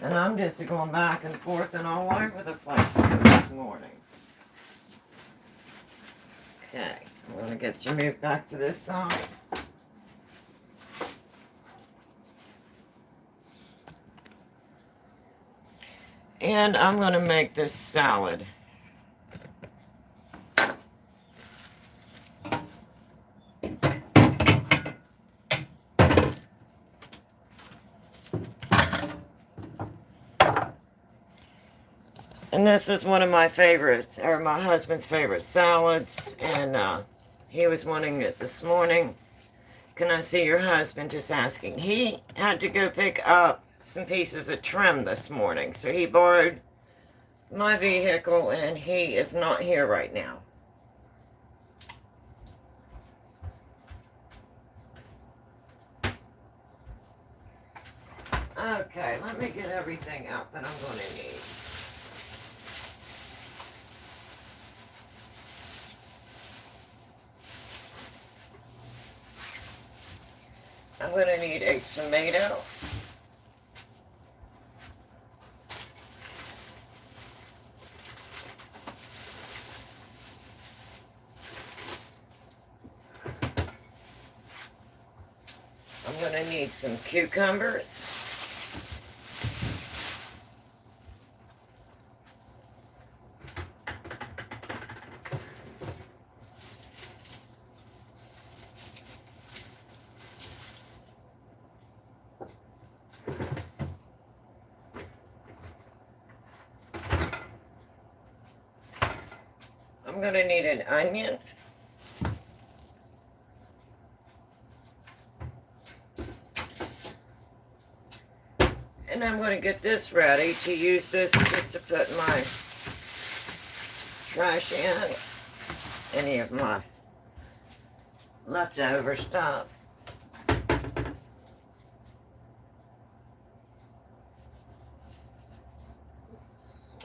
S1: And I'm just going back and forth and all over the place this morning. Okay, I'm going to get you moved back to this side. And I'm going to make this salad. And this is one of my favorites, or my husband's favorite salads. And he was wanting it this morning. Can I see your husband? Just asking. He had to go pick up some pieces of trim this morning. So he borrowed my vehicle and he is not here right now. Okay, let me get everything out that I'm going to need. I'm going to need a tomato. I'm going going to need some cucumbers. I'm going to need an onion. And I'm going to get this ready to use this just to put my trash in, any of my leftover stuff.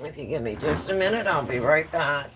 S1: If you give me just a minute, I'll be right back.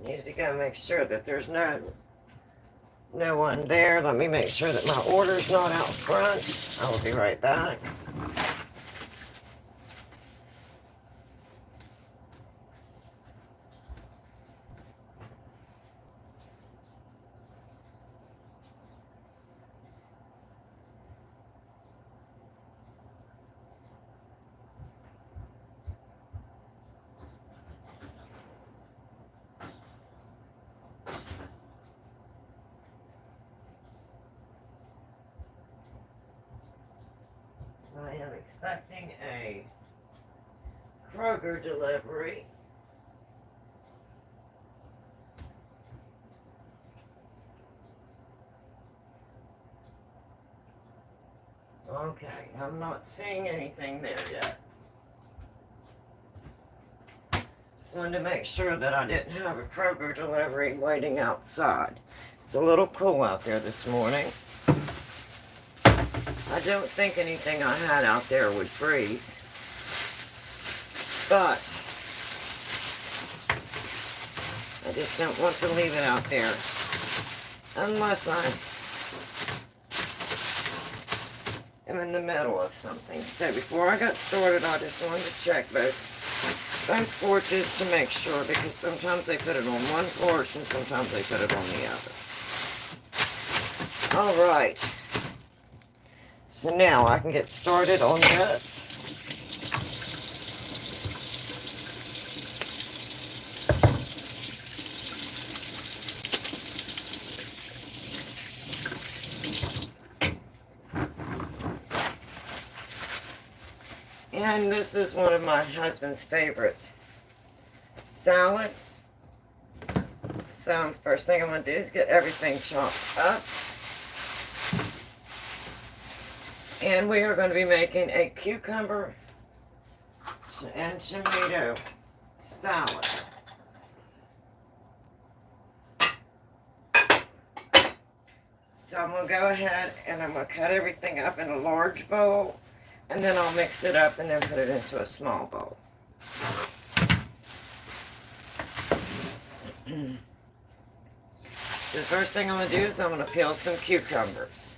S1: Needed to go make sure that there's no one there. Let me make sure that my order's not out front. I will be right back. I am expecting a Kroger delivery. Okay, I'm not seeing anything there yet. Just wanted to make sure that I didn't have a Kroger delivery waiting outside. It's a little cool out there this morning. I don't think anything I had out there would freeze. But I just don't want to leave it out there unless I am in the middle of something. So before I got started, I just wanted to check both porches to make sure, because sometimes they put it on one porch and sometimes they put it on the other. All right. So now I can get started on this. And this is one of my husband's favorite salads. So first thing I'm going to do is get everything chopped up. And we are going to be making a cucumber and tomato salad. So I'm going to go ahead and I'm going to cut everything up in a large bowl, and then I'll mix it up and then put it into a small bowl. The first thing I'm going to do is I'm going to peel some cucumbers.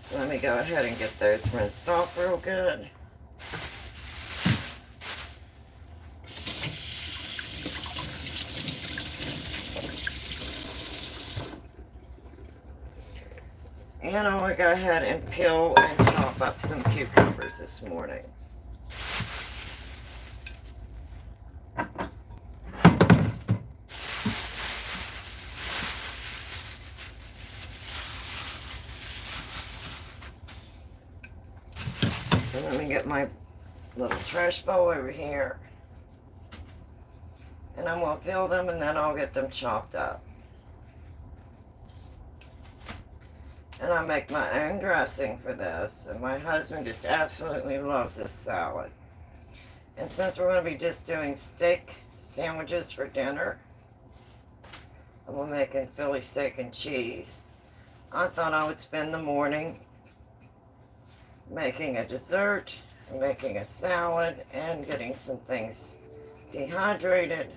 S1: So let me go ahead and get those rinsed off real good. And I'm going to go ahead and peel and chop up some cucumbers this morning. let me get my little trash bowl over here. And I'm going to peel them and then I'll get them chopped up. And I make my own dressing for this. And my husband just absolutely loves this salad. And since we're going to be just doing steak sandwiches for dinner, and we're making Philly steak and cheese, I thought I would spend the morning making a dessert, making a salad, and getting some things dehydrated,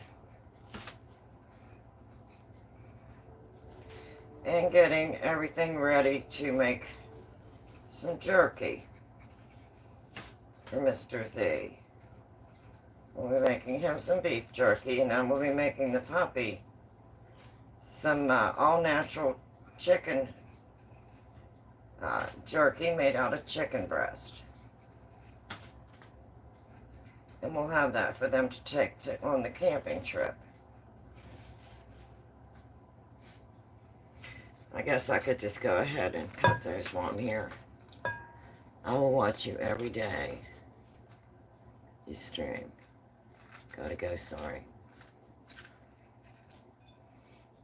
S1: and getting everything ready to make some jerky for Mr. Z. We'll be making him some beef jerky, and then we'll be making the puppy some all-natural chicken jerky made out of chicken breast. And we'll have that for them to take on the camping trip. I guess I could just go ahead and cut those while I'm here. I will watch you every day you stream. Gotta go, sorry.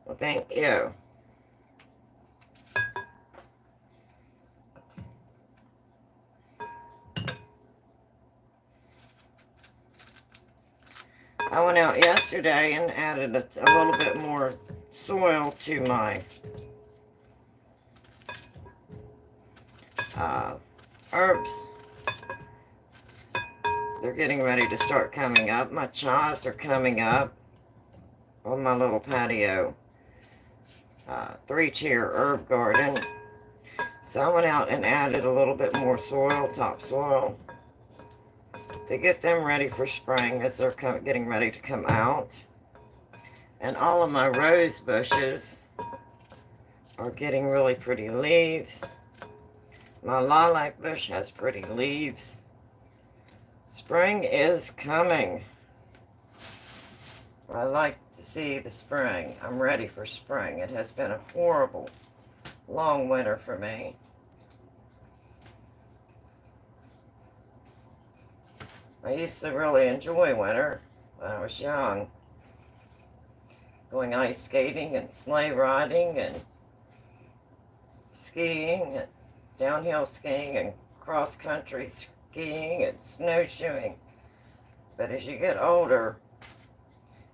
S1: Well, thank you. I went out yesterday and added a little bit more soil to my herbs. They're getting ready to start coming up. My chives are coming up on my little patio 3-tier herb garden. So I went out and added a little bit more soil, topsoil, to get them ready for spring as they're getting ready to come out. And all of my rose bushes are getting really pretty leaves. My lilac bush has pretty leaves. Spring is coming. I like to see the spring. I'm ready for spring. It has been a horrible, long winter for me. I used to really enjoy winter when I was young. Going ice skating and sleigh riding and skiing and downhill skiing and cross-country skiing and snowshoeing. But as you get older,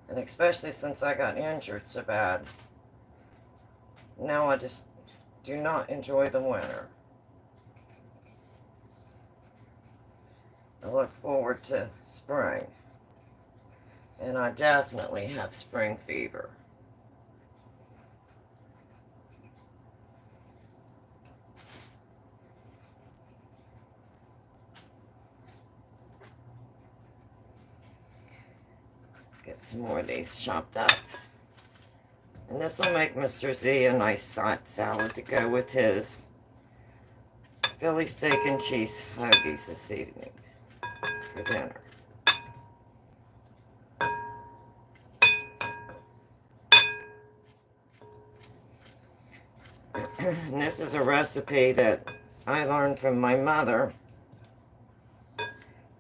S1: and especially since I got injured so bad, now I just do not enjoy the winter. I look forward to spring. And I definitely have spring fever. Get some more of these chopped up. And this will make Mr. Z a nice salad to go with his Philly steak and cheese hoagies this evening for dinner. And this is a recipe that I learned from my mother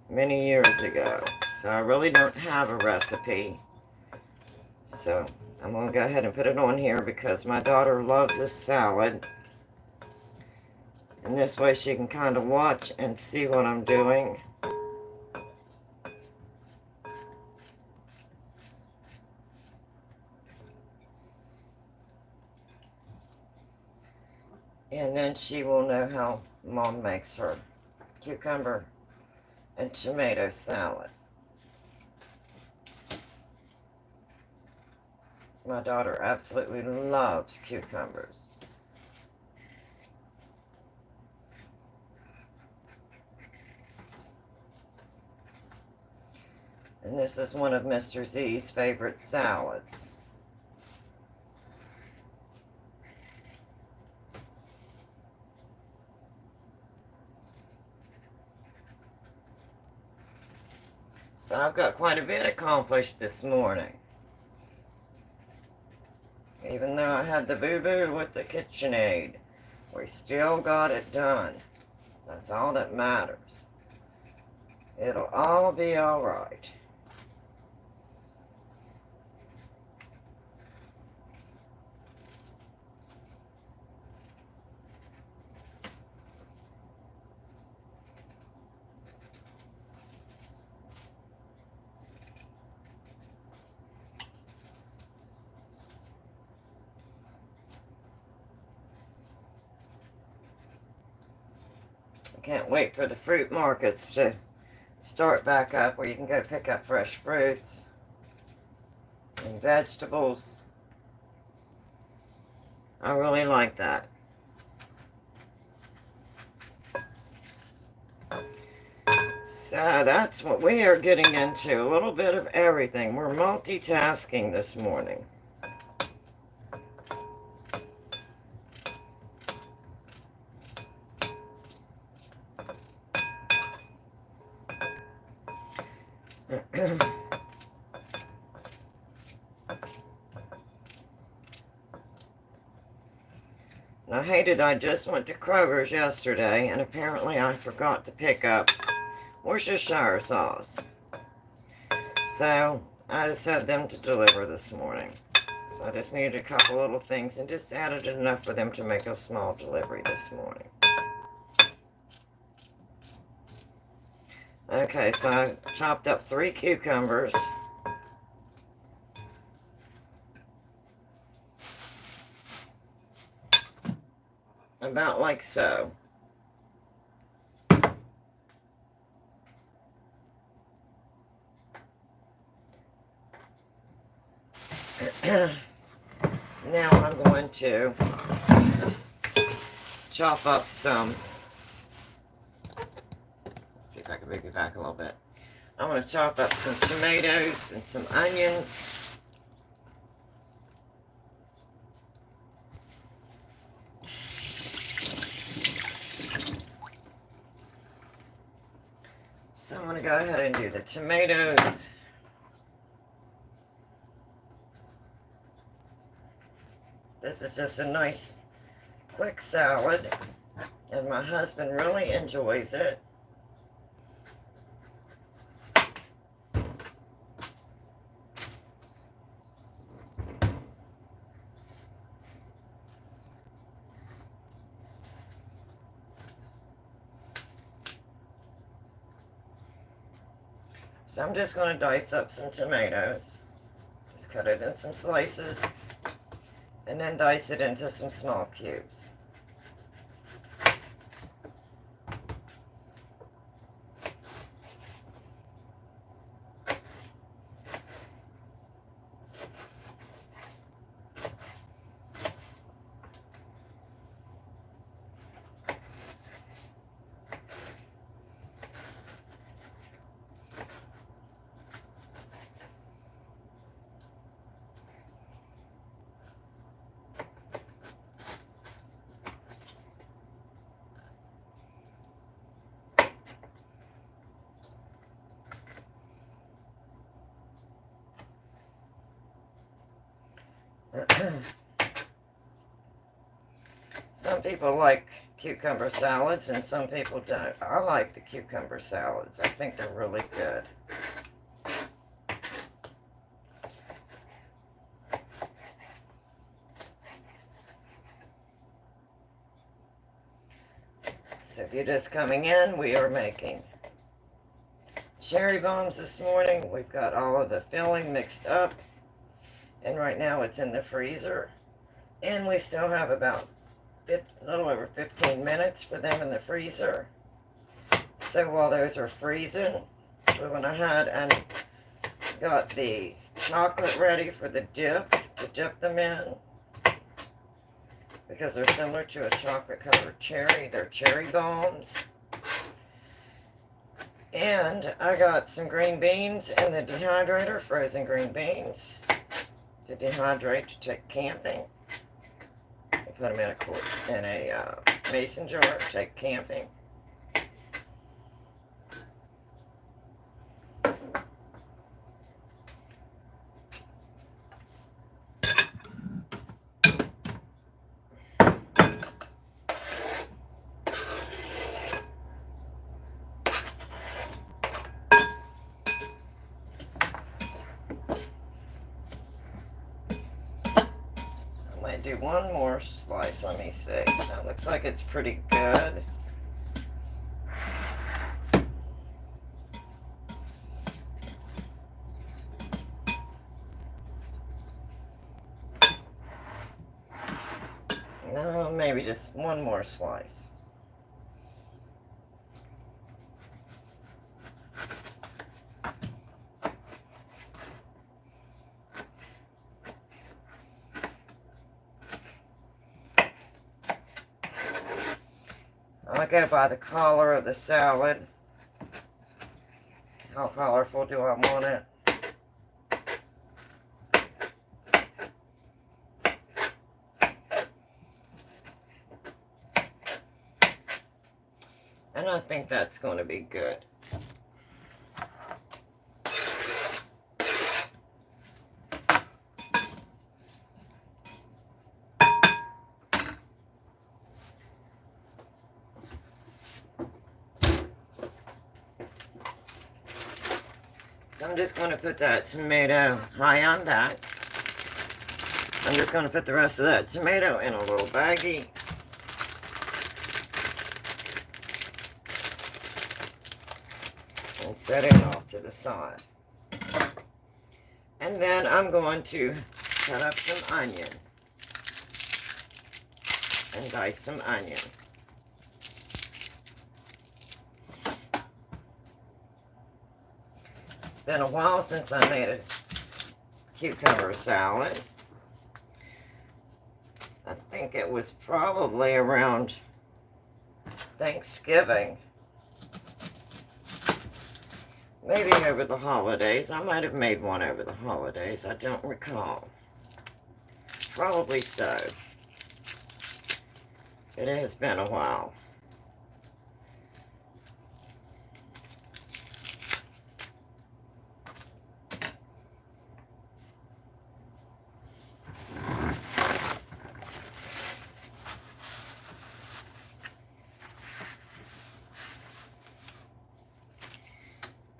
S1: many years ago. So I really don't have a recipe. So I'm going to go ahead and put it on here because my daughter loves this salad. And this way she can kind of watch and see what I'm doing. And then she will know how Mom makes her cucumber and tomato salad. My daughter absolutely loves cucumbers. And this is one of Mr. Z's favorite salads. So I've got quite a bit accomplished this morning. Even though I had the boo-boo with the KitchenAid, we still got it done. That's all that matters. It'll all be all right. Can't wait for the fruit markets to start back up where you can go pick up fresh fruits and vegetables. I really like that. So that's what we are getting into, a little bit of everything. We're multitasking this morning. I hated I just went to Kroger's yesterday and apparently I forgot to pick up Worcestershire sauce. So I just had them to deliver this morning. So I just needed a couple little things and just added enough for them to make a small delivery this morning. Okay, so I chopped up 3 cucumbers. About like so. Now I'm going to chop up some. Let's see if I can move it back a little bit. I'm going to chop up some tomatoes and some onions. So I'm going to go ahead and do the tomatoes. This is just a nice, quick salad, and my husband really enjoys it. So I'm just going to dice up some tomatoes. Just cut it in some slices. And then dice it into some small cubes. Some people like cucumber salads and some people don't. I like the cucumber salads. I think they're really good. So if you're just coming in, we are making cherry bombs this morning. We've got all of the filling mixed up. And right now it's in the freezer. And we still have about a little over 15 minutes for them in the freezer. So while those are freezing, we went ahead and got the chocolate ready for the dip, to dip them in. Because they're similar to a chocolate covered cherry. They're cherry bombs. And I got some green beans in the dehydrator, frozen green beans, to dehydrate to take camping. I put them in a mason jar to take camping. do one more slice. Let me see. That looks like it's pretty good. No, maybe just one more slice. I go by the color of the salad. How colorful do I want it? And I think that's going to be good. So I'm just going to put that tomato high on that. I'm just going to put the rest of that tomato in a little baggie. And set it off to the side. And then I'm going to cut up some onion. And dice some onion. It's been a while since I made a cucumber salad. I think it was probably around Thanksgiving. Maybe over the holidays. I might have made one over the holidays. I don't recall. Probably so. It has been a while.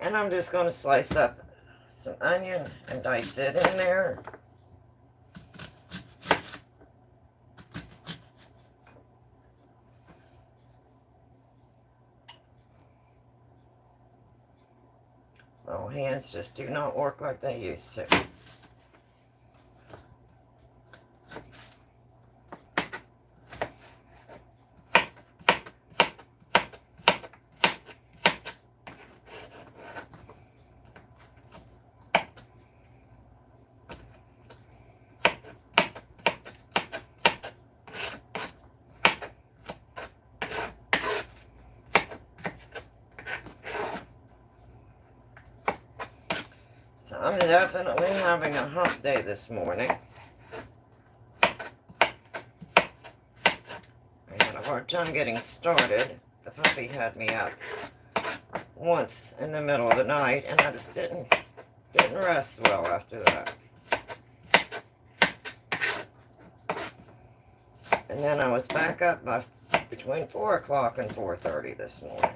S1: And I'm just going to slice up some onion and dice it in there. My hands just do not work like they used to. So I'm definitely having a hump day this morning. I had a hard time getting started. The puppy had me up once in the middle of the night, and I just didn't rest well after that. And then I was back up by between 4 o'clock and 4:30 this morning.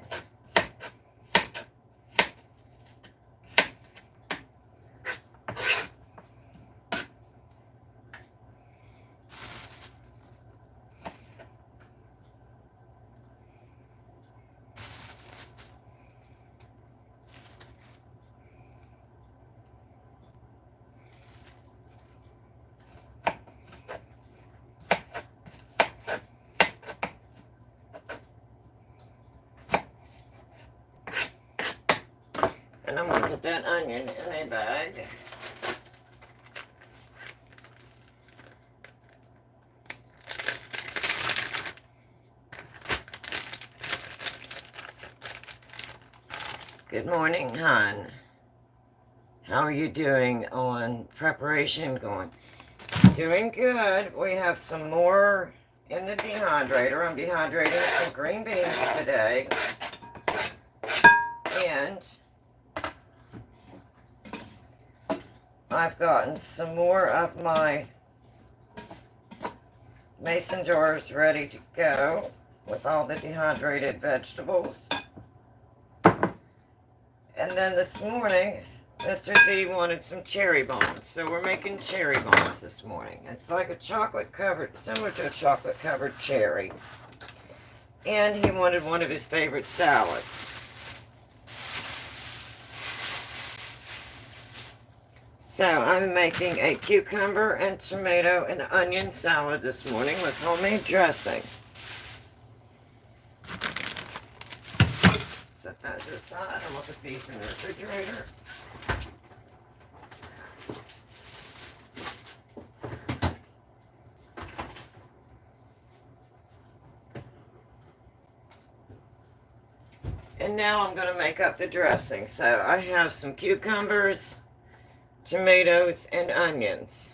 S1: And I'm going to put that onion in a bag. Good morning, hon. How are you doing on preparation going? Doing good. We have some more in the dehydrator. I'm dehydrating some green beans today. And I've gotten some more of my mason jars ready to go with all the dehydrated vegetables. And then this morning, Mr. Z wanted some cherry bombs, so we're making cherry bombs this morning. It's like a chocolate covered, similar to a chocolate covered cherry. And he wanted one of his favorite salads. So I'm making a cucumber and tomato and onion salad this morning with homemade dressing. Set that to the side and look at these in the refrigerator. And now I'm going to make up the dressing. So I have some cucumbers, tomatoes, and onions.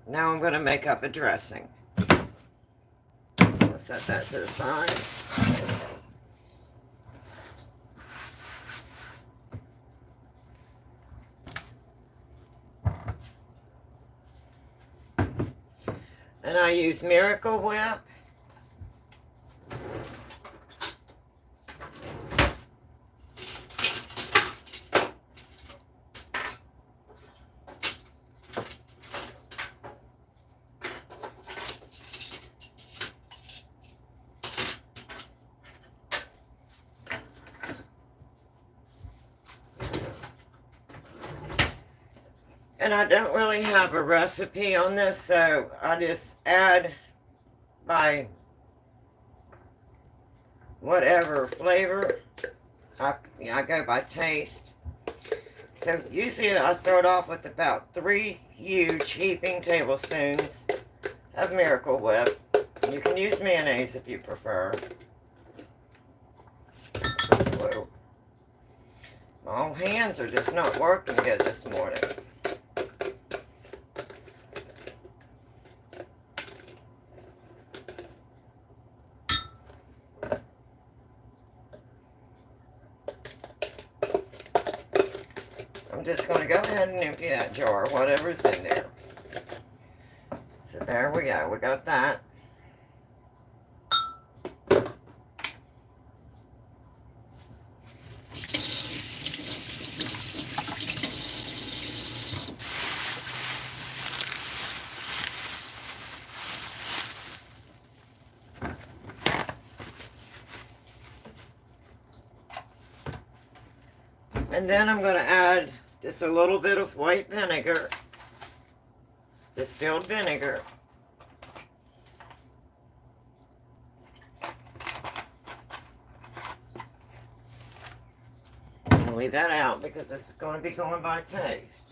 S1: Now I'm going to make up a dressing. So I'll set that to the side. And I use Miracle Whip. And I don't really have a recipe on this, so I just add by whatever flavor. I go by taste. So usually I start off with about 3 huge heaping tablespoons of Miracle Whip. You can use mayonnaise if you prefer. Whoa. My hands are just not working good this morning. I'm just going to go ahead and empty that jar, whatever's in there. So there we go. We got that. And then I'm going to add just a little bit of white vinegar, distilled vinegar. I'll leave that out because this is going to be going by taste.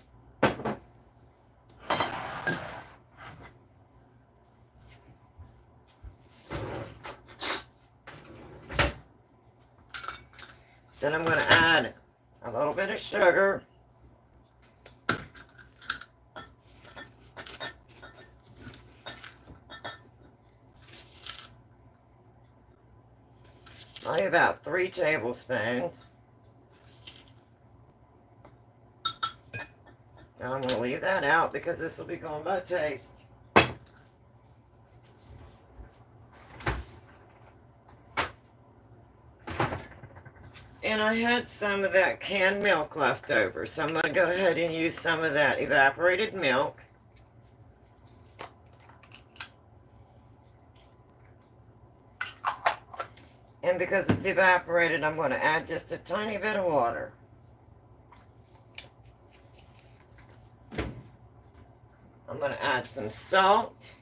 S1: Then I'm going to add a little bit of sugar. Probably about 3 tablespoons. And I'm going to leave that out because this will be going by taste. And I had some of that canned milk left over, so I'm going to go ahead and use some of that evaporated milk. And because it's evaporated, I'm going to add just a tiny bit of water. I'm going to add some salt.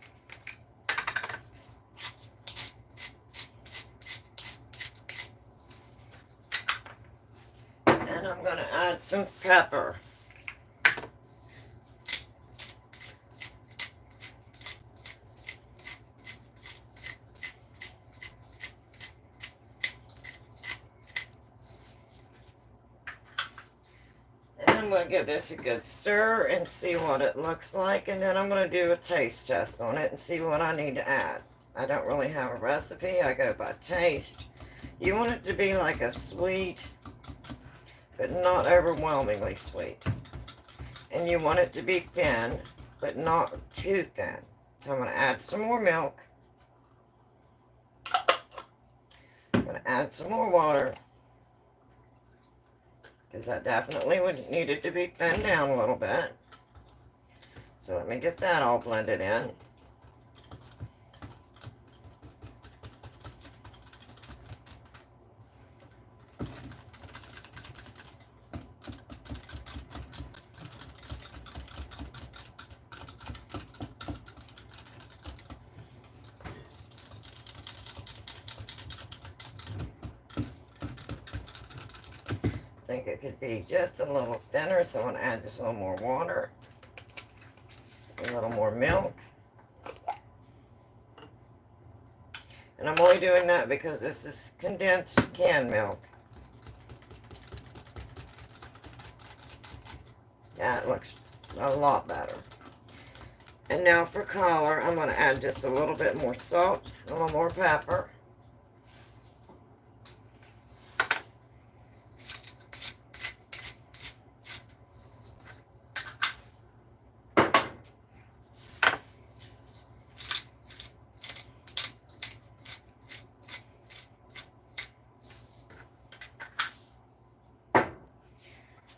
S1: And I'm going to add some pepper. I'm going to give this a good stir and see what it looks like, and then I'm going to do a taste test on it and see what I need to add. I don't really have a recipe. I go by taste. You want it to be like a sweet, but not overwhelmingly sweet. And you want it to be thin, but not too thin. So I'm going to add some more milk. I'm going to add some more water. because that definitely would needed to be thinned down a little bit. So let me get that all blended in. I think it could be just a little thinner, so I'm going to add just a little more water, a little more milk. And I'm only doing that because this is condensed canned milk. That looks a lot better. And now for color, I'm going to add just a little bit more salt, a little more pepper.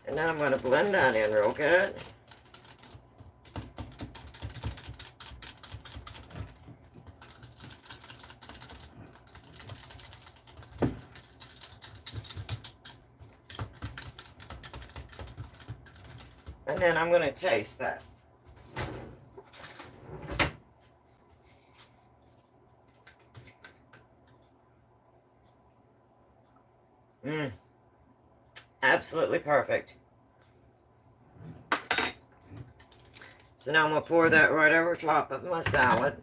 S1: And now I'm going to blend that in real good. And then I'm going to taste that. Absolutely perfect. So now I'm going to pour that right over top of my salad.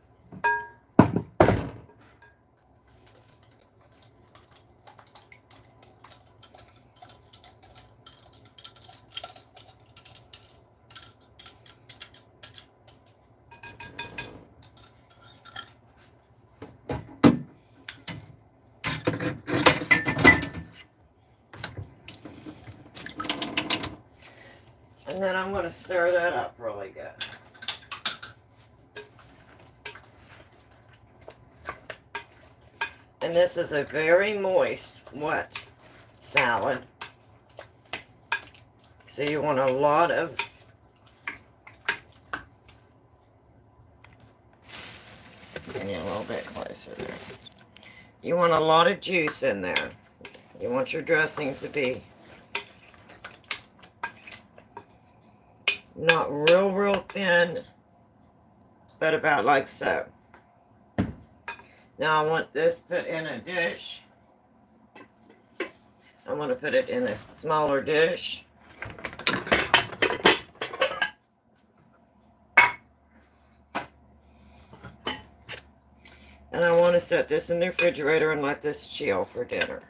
S1: And then I'm going to stir that up really good. And this is a very moist, wet salad. So you want a lot of bring it a little bit closer there. You want a lot of juice in there. You want your dressing to be not real thin, but about like so. Now I want this put in a dish. I want to put it in a smaller dish. And I want to set this in the refrigerator and let this chill for dinner.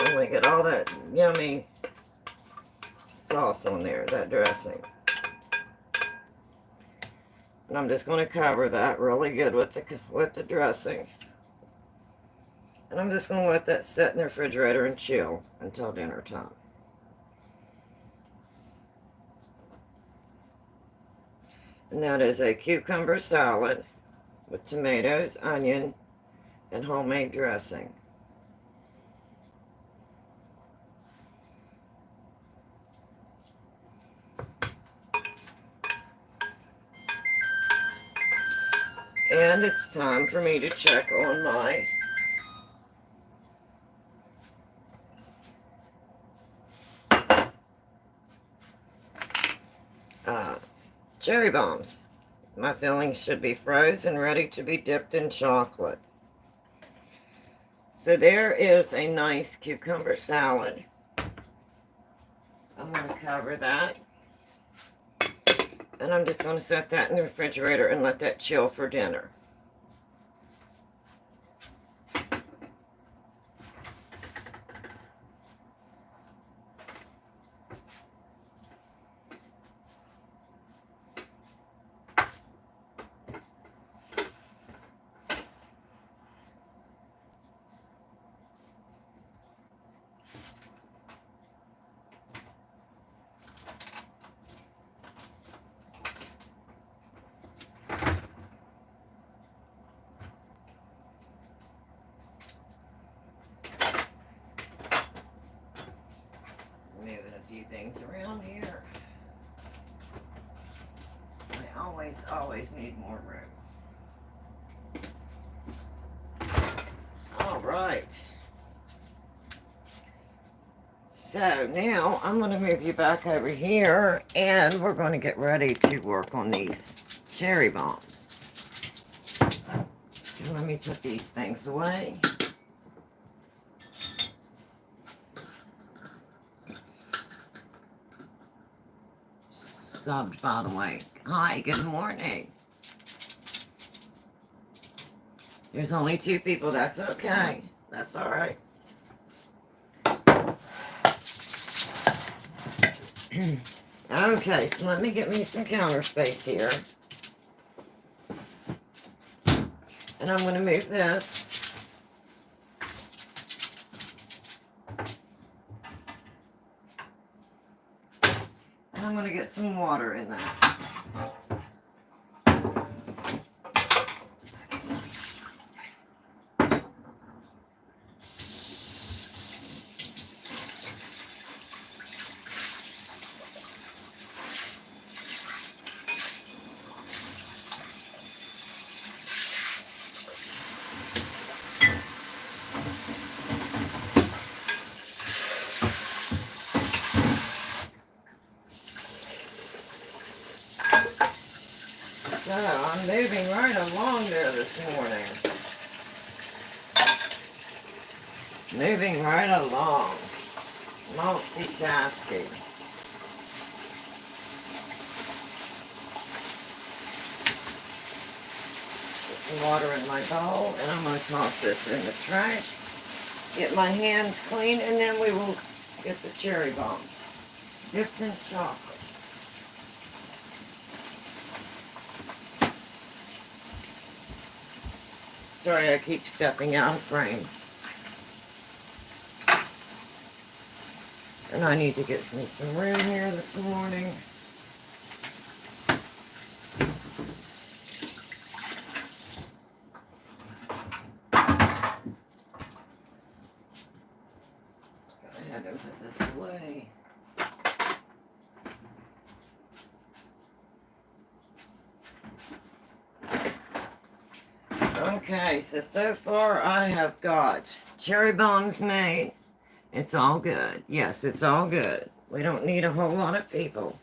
S1: And we get all that yummy sauce on there, that dressing. And I'm just going to cover that really good with the dressing. And I'm just going to let that sit in the refrigerator and chill until dinner time. And that is a cucumber salad with tomatoes, onion, and homemade dressing. And it's time for me to check on my cherry bombs. My fillings should be frozen, ready to be dipped in chocolate. So there is a nice cucumber salad. I'm going to cover that. And I'm just going to set that in the refrigerator and let that chill for dinner. things around here. I always need more room. All right. So now I'm going to move you back over here, and we're going to get ready to work on these cherry bombs. So let me put these things away. Subbed, by the way. Hi, good morning. There's only 2 people. That's okay. That's all right. Okay, so let me get me some counter space here. And I'm going to move this. And I'm going to get some water in that. So I'm moving right along there this morning. Moving right along. Multitasking. Put some water in my bowl, and I'm going to toss this in the trash. Get my hands clean, and then we will get the cherry bombs dipped in chocolate. Sorry, I keep stepping out of frame. And I need to get me some room here this morning. Go ahead and put this away. Okay, so far I have got cherry bombs made. It's all good. Yes, it's all good. We don't need a whole lot of people.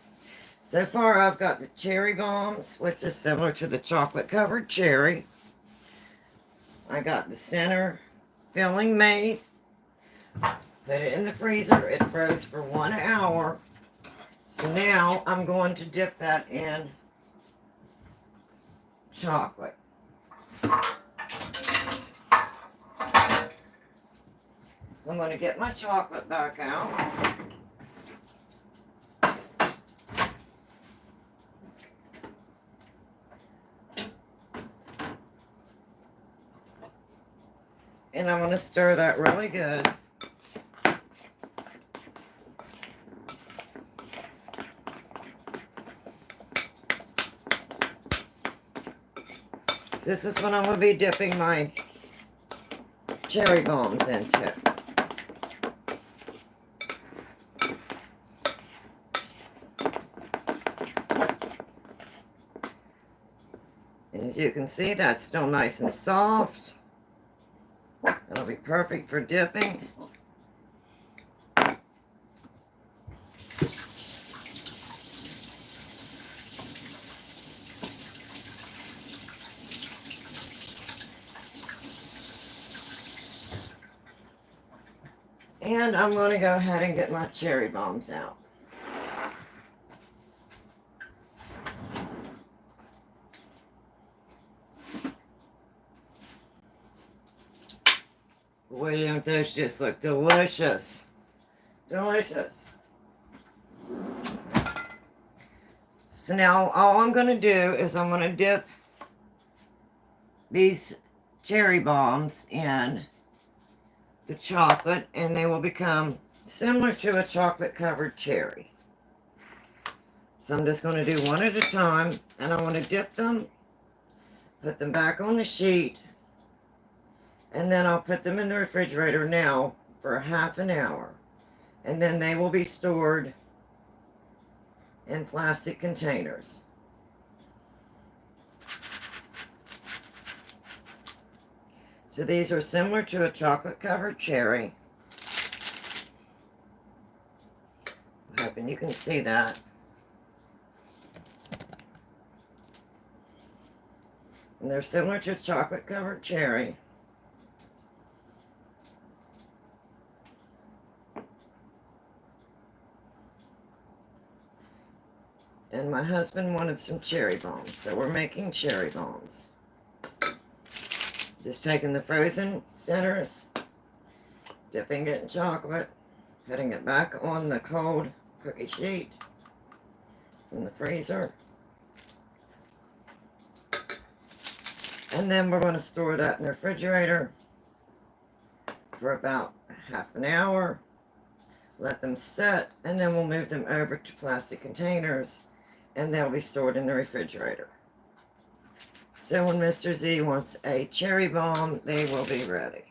S1: So far I've got the cherry bombs, which is similar to the chocolate covered cherry. I got the center filling made. Put it in the freezer. It froze for 1 hour. So now I'm going to dip that in chocolate. So I'm going to get my chocolate back out. And I'm going to stir that really good. This is what I'm going to be dipping my cherry bombs into. And as you can see, that's still nice and soft. It'll be perfect for dipping. And I'm going to go ahead and get my cherry bombs out. Boy, don't those just look delicious. Delicious. So now all I'm going to do is I'm going to dip these cherry bombs in the chocolate, and they will become similar to a chocolate covered cherry. So I'm just going to do one at a time, and I want to dip them, put them back on the sheet, and then I'll put them in the refrigerator now for half an hour, and then they will be stored in plastic containers. So these are similar to a chocolate-covered cherry. I'm hoping you can see that. And they're similar to a chocolate-covered cherry. And my husband wanted some cherry bombs, so we're making cherry bombs. Just taking the frozen centers, dipping it in chocolate, putting it back on the cold cookie sheet from the freezer. And then we're going to store that in the refrigerator for about half an hour. Let them set, and then we'll move them over to plastic containers, and they'll be stored in the refrigerator. So when Mr. Z wants a cherry bomb, they will be ready.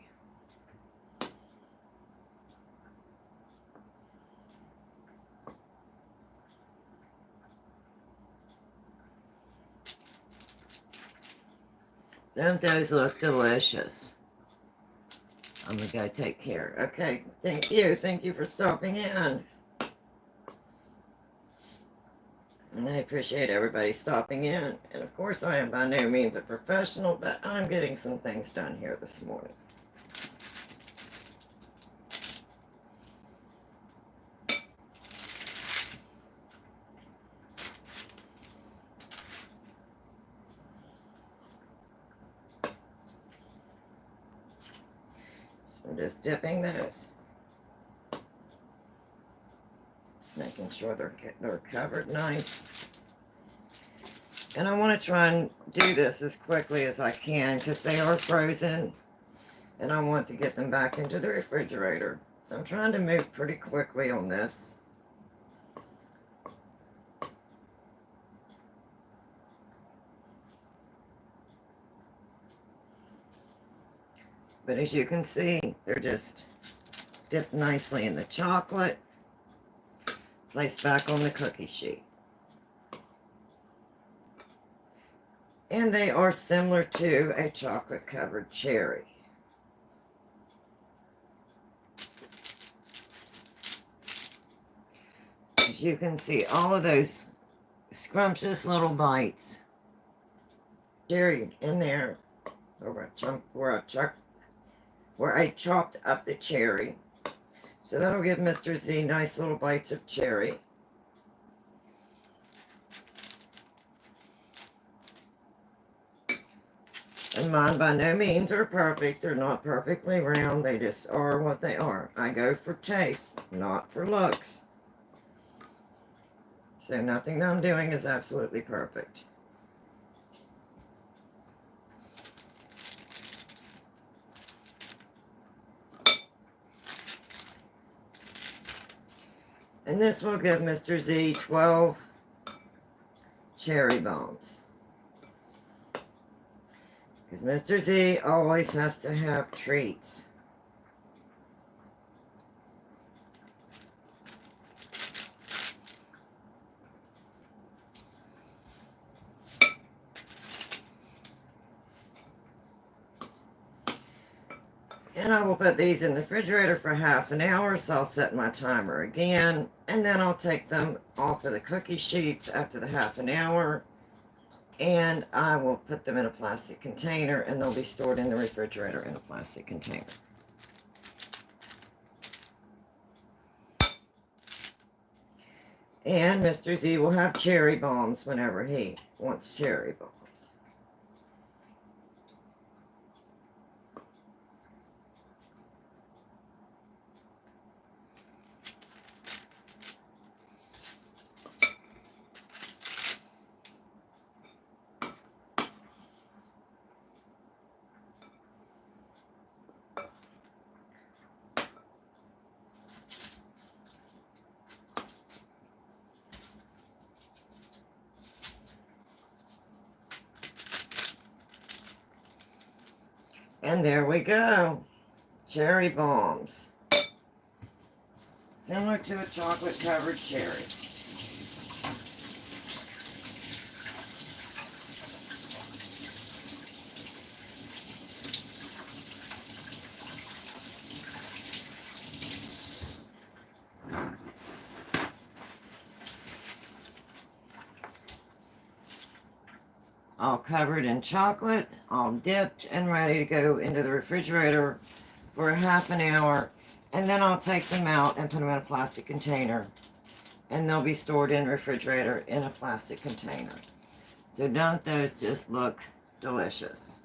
S1: Don't those look delicious? I'm gonna go take care. Okay, thank you. Thank you for stopping in. And I appreciate everybody stopping in. And of course, I am by no means a professional, but I'm getting some things done here this morning. So I'm just dipping those. Making sure they're covered nice. And I want to try and do this as quickly as I can because they are frozen. And I want to get them back into the refrigerator. So I'm trying to move pretty quickly on this. But as you can see, they're just dipped nicely in the chocolate. Placed back on the cookie sheet. And they are similar to a chocolate-covered cherry. As you can see, all of those scrumptious little bites. Cherry in there, where I chopped up the cherry. So that'll give Mr. Z nice little bites of cherry. And mine by no means are perfect. They're not perfectly round. They just are what they are. I go for taste, not for looks. So nothing that I'm doing is absolutely perfect. And this will give Mr. Z 12 cherry bombs. Because Mr. Z always has to have treats. And I will put these in the refrigerator for half an hour, so I'll set my timer again. And then I'll take them off of the cookie sheets after the half an hour. And I will put them in a plastic container, and they'll be stored in the refrigerator in a plastic container. And Mr. Z will have cherry bombs whenever he wants cherry bombs. And there we go. Cherry bombs. Similar to a chocolate-covered cherry. all covered in chocolate, all dipped and ready to go into the refrigerator for half an hour. And then I'll take them out and put them in a plastic container. And they'll be stored in the refrigerator in a plastic container. So don't those just look delicious?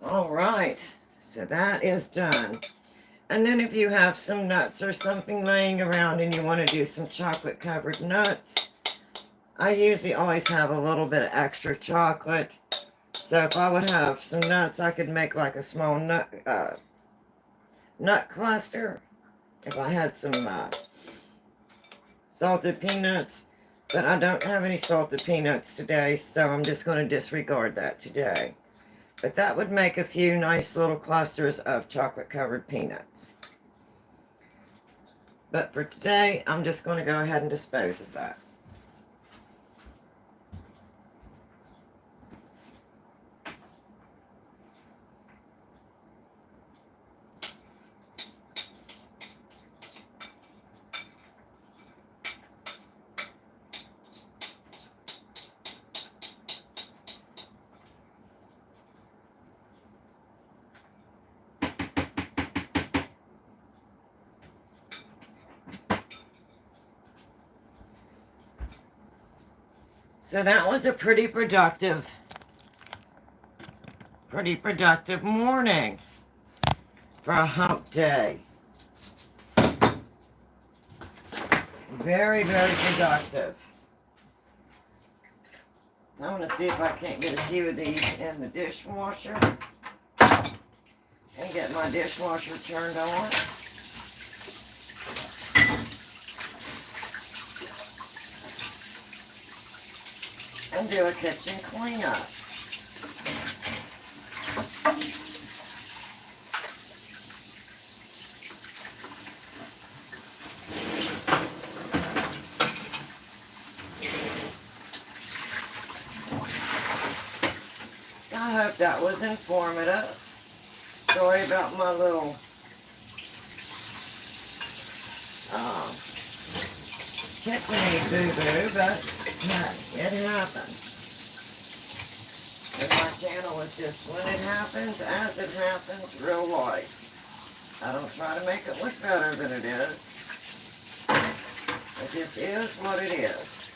S1: All right, so that is done. And then if you have some nuts or something laying around and you want to do some chocolate covered nuts, I usually always have a little bit of extra chocolate. So if I would have some nuts, I could make like a small nut cluster. If I had some salted peanuts, but I don't have any salted peanuts today, so I'm just going to disregard that today. But that would make a few nice little clusters of chocolate covered peanuts. But for today, I'm just going to go ahead and dispose of that. So that was a pretty productive morning for a hump day. Very, very productive. I'm going to see if I can't get a few of these in the dishwasher and get my dishwasher turned on. And do a kitchen cleanup. So I hope that was informative. Sorry about my little kitchen-y boo-boo, but it happens. And my channel is just when it happens, as it happens, real life. I don't try to make it look better than it is. It just is what it is.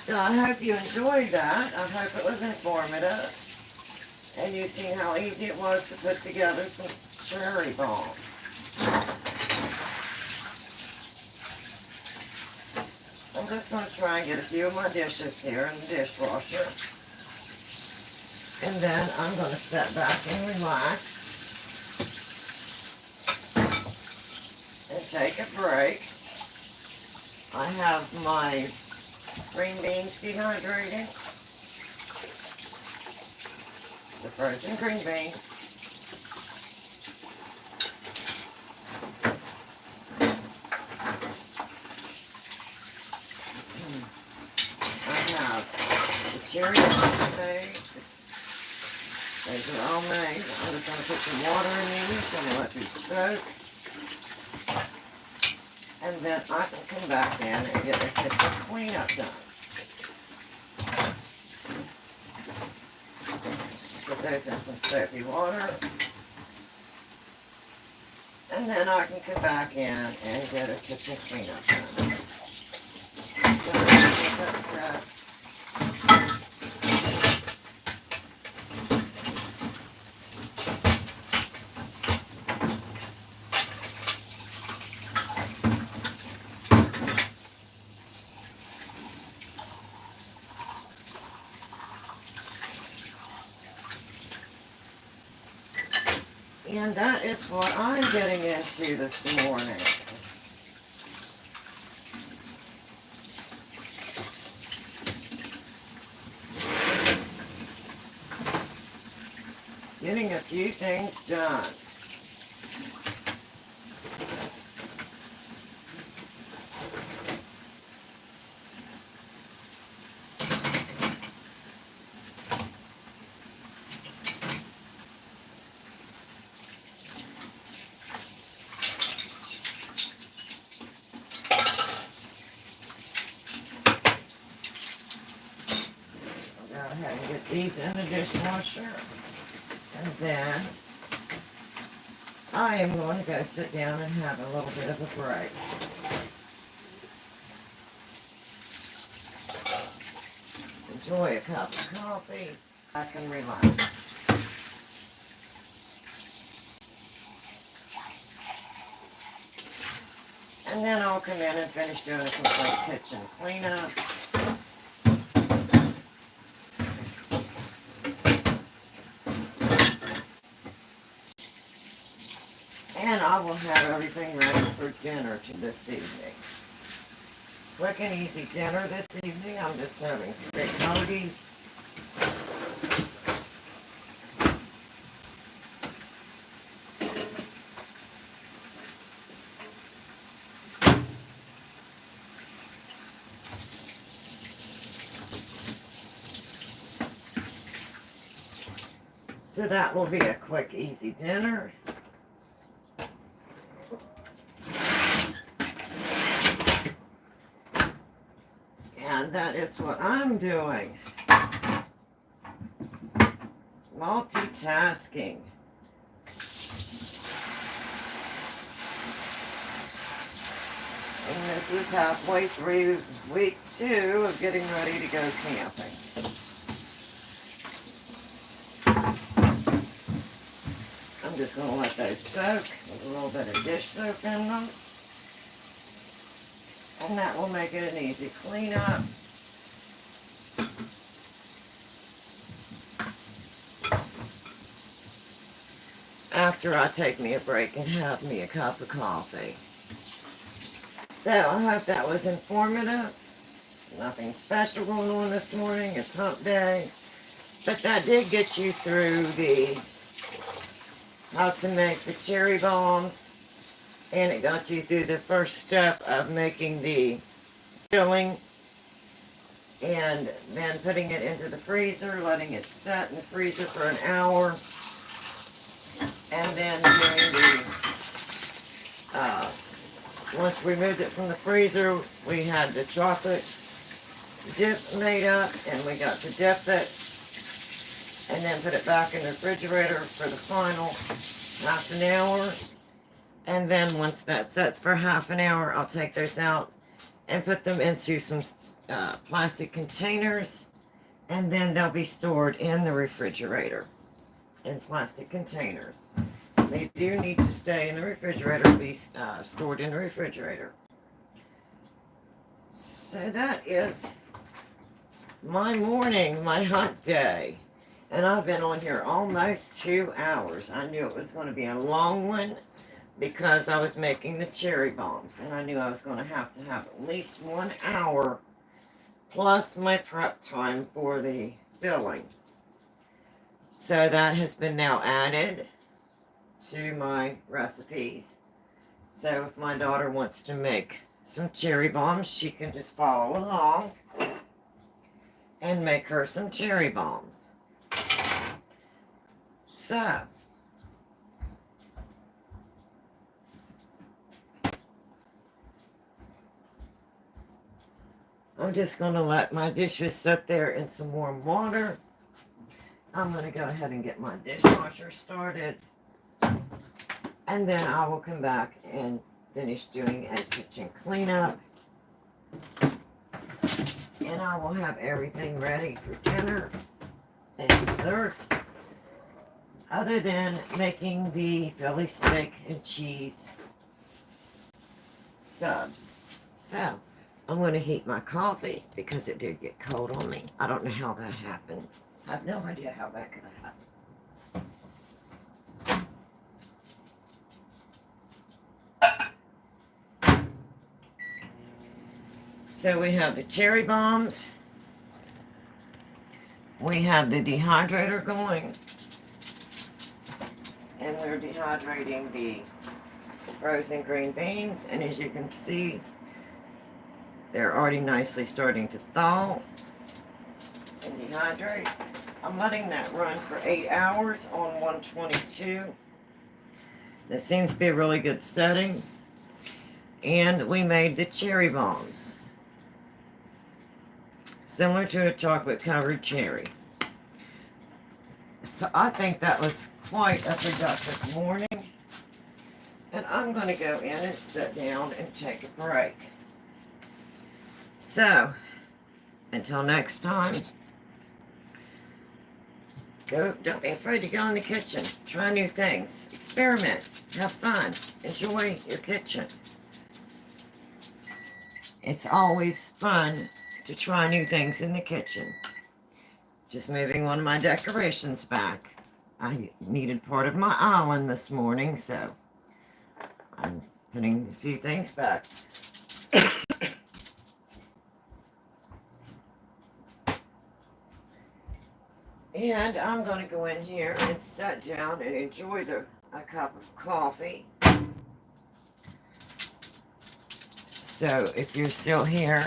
S1: So I hope you enjoyed that. I hope it was informative. And you've seen how easy it was to put together some cherry bombs. I'm just going to try and get a few of my dishes here in the dishwasher. And then I'm going to sit back and relax. And take a break. I have my green beans dehydrating. The frozen green beans. Cherry bombs made. These are all made. I'm just going to put some water in these. I'm going to let these soak. And then I can come back in and get the kitchen cleanup done. Put those in some soapy water. And then I can come back in and get a kitchen cleanup done. So that's and that is what I'm getting into this morning. getting a few things done. I'll go ahead and get these in the dishwasher. And then I am going to go sit down and have a little bit of a break. Enjoy a cup of coffee. I can relax. And then I'll come in and finish doing a complete kitchen cleanup. And I will have everything ready for dinner this evening. Quick and easy dinner this evening. I'm just having 3 hoagies. So that will be a quick, easy dinner. And that is what I'm doing. Multitasking. And this is halfway through week 2 of getting ready to go camping. I'm just going to let those soak with a little bit of dish soap in them. And that will make it an easy cleanup. After I take me a break and have me a cup of coffee. So I hope that was informative. Nothing special going on this morning. It's hump day. But that did get you through the how to make the cherry bombs. And it got you through the first step of making the filling. And then putting it into the freezer, letting it set in the freezer for an hour. And then doing the, once we moved it from the freezer, we had the chocolate dip made up, and we got to dip it, and then put it back in the refrigerator for the final half an hour. And then once that sets for half an hour, I'll take those out and put them into some plastic containers, and then they'll be stored in the refrigerator in plastic containers. They do need to stay in the refrigerator, be stored in the refrigerator. So that is my morning, my hump day. And I've been on here almost 2 hours. I knew it was going to be a long one because I was making the cherry bombs. And I knew I was going to have at least 1 hour plus my prep time for the filling. So that has been now added to my recipes. So if my daughter wants to make some cherry bombs, she can just follow along and make her some cherry bombs. So I'm just going to let my dishes sit there in some warm water. I'm going to go ahead and get my dishwasher started. And then I will come back and finish doing a kitchen cleanup. And I will have everything ready for dinner and dessert. Other than making the Philly steak and cheese subs. So, I'm going to heat my coffee because it did get cold on me. I don't know how that happened. I have no idea how that could have happened. So we have the cherry bombs. We have the dehydrator going. are dehydrating the frozen green beans, and as you can see, they're already nicely starting to thaw and dehydrate. I'm letting that run for 8 hours on 122. That seems to be a really good setting. And we made the cherry bombs, similar to a chocolate covered cherry. So I think that was quite a productive morning. And I'm going to go in and sit down and take a break. So, until next time, don't be afraid to go in the kitchen. Try new things. Experiment. Have fun. Enjoy your kitchen. It's always fun to try new things in the kitchen. Just moving one of my decorations back. I needed part of my island this morning, so I'm putting a few things back. And I'm going to go in here and sit down and enjoy a cup of coffee. So if you're still here,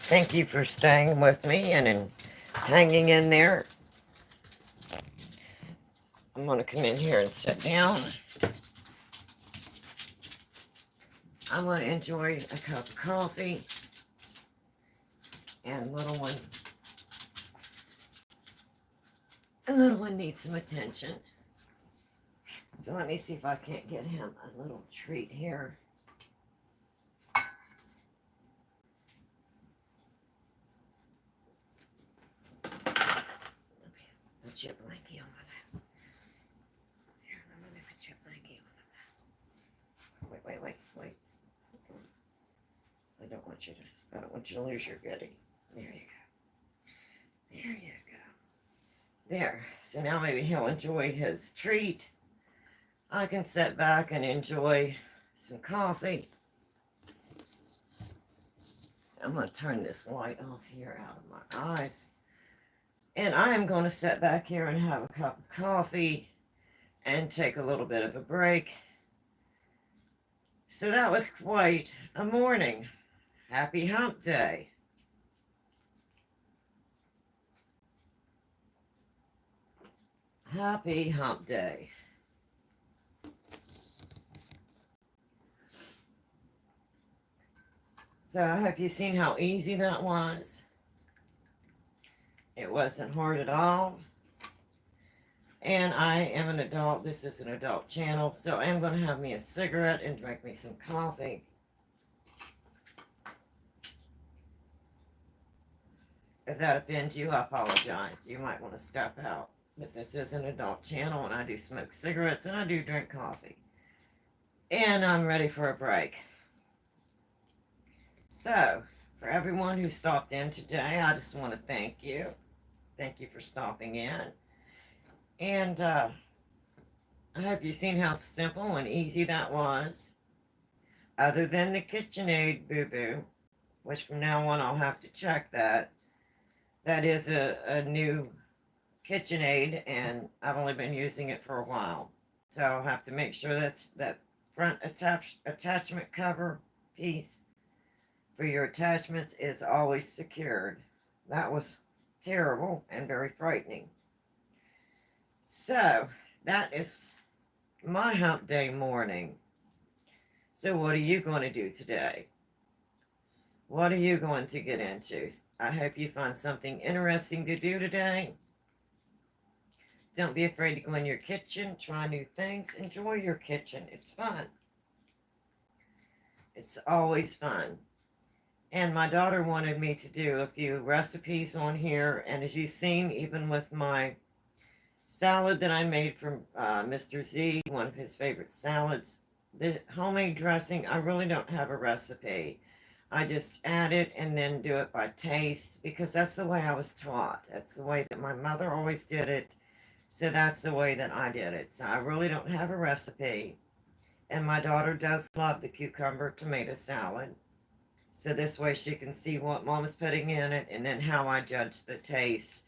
S1: thank you for staying with me and hanging in there. I'm going to come in here and sit down. I'm going to enjoy a cup of coffee. And little one needs some attention. So let me see if I can't get him a little treat here. Put your blankie on the lap. Here, let me put your blankie on the lap. Wait. I don't want you to lose your goodie. There you go. There. So now maybe he'll enjoy his treat. I can sit back and enjoy some coffee. I'm going to turn this light off here out of my eyes. And I am going to sit back here and have a cup of coffee and take a little bit of a break. So that was quite a morning. Happy Hump Day. Happy Hump Day. So I hope you've seen how easy that was. It wasn't hard at all. And I am an adult. This is an adult channel. So I am going to have me a cigarette and drink me some coffee. If that offends you, I apologize. You might want to step out. But this is an adult channel, and I do smoke cigarettes, and I do drink coffee. And I'm ready for a break. So, for everyone who stopped in today, I just want to thank you. Thank you for stopping in. And I hope you've seen how simple and easy that was. Other than the KitchenAid boo-boo, which from now on I'll have to check that. That is a new KitchenAid, and I've only been using it for a while. So I'll have to make sure that front attachment cover piece for your attachments is always secured. That was terrible and very frightening. So that is my Hump Day morning. So what are you going to do today? What are you going to get into? I hope you find something interesting to do today. Don't be afraid to go in your kitchen, try new things, enjoy your kitchen. It's fun. It's always fun. And my daughter wanted me to do a few recipes on here, and as you've seen, even with my salad that I made from Mr. Z, one of his favorite salads, the homemade dressing, I really don't have a recipe. I just add it and then do it by taste, because that's the way I was taught. That's the way that my mother always did it. So that's the way that I did it. So I really don't have a recipe. And my daughter does love the cucumber tomato salad. So this way she can see what Mom is putting in it and then how I judge the taste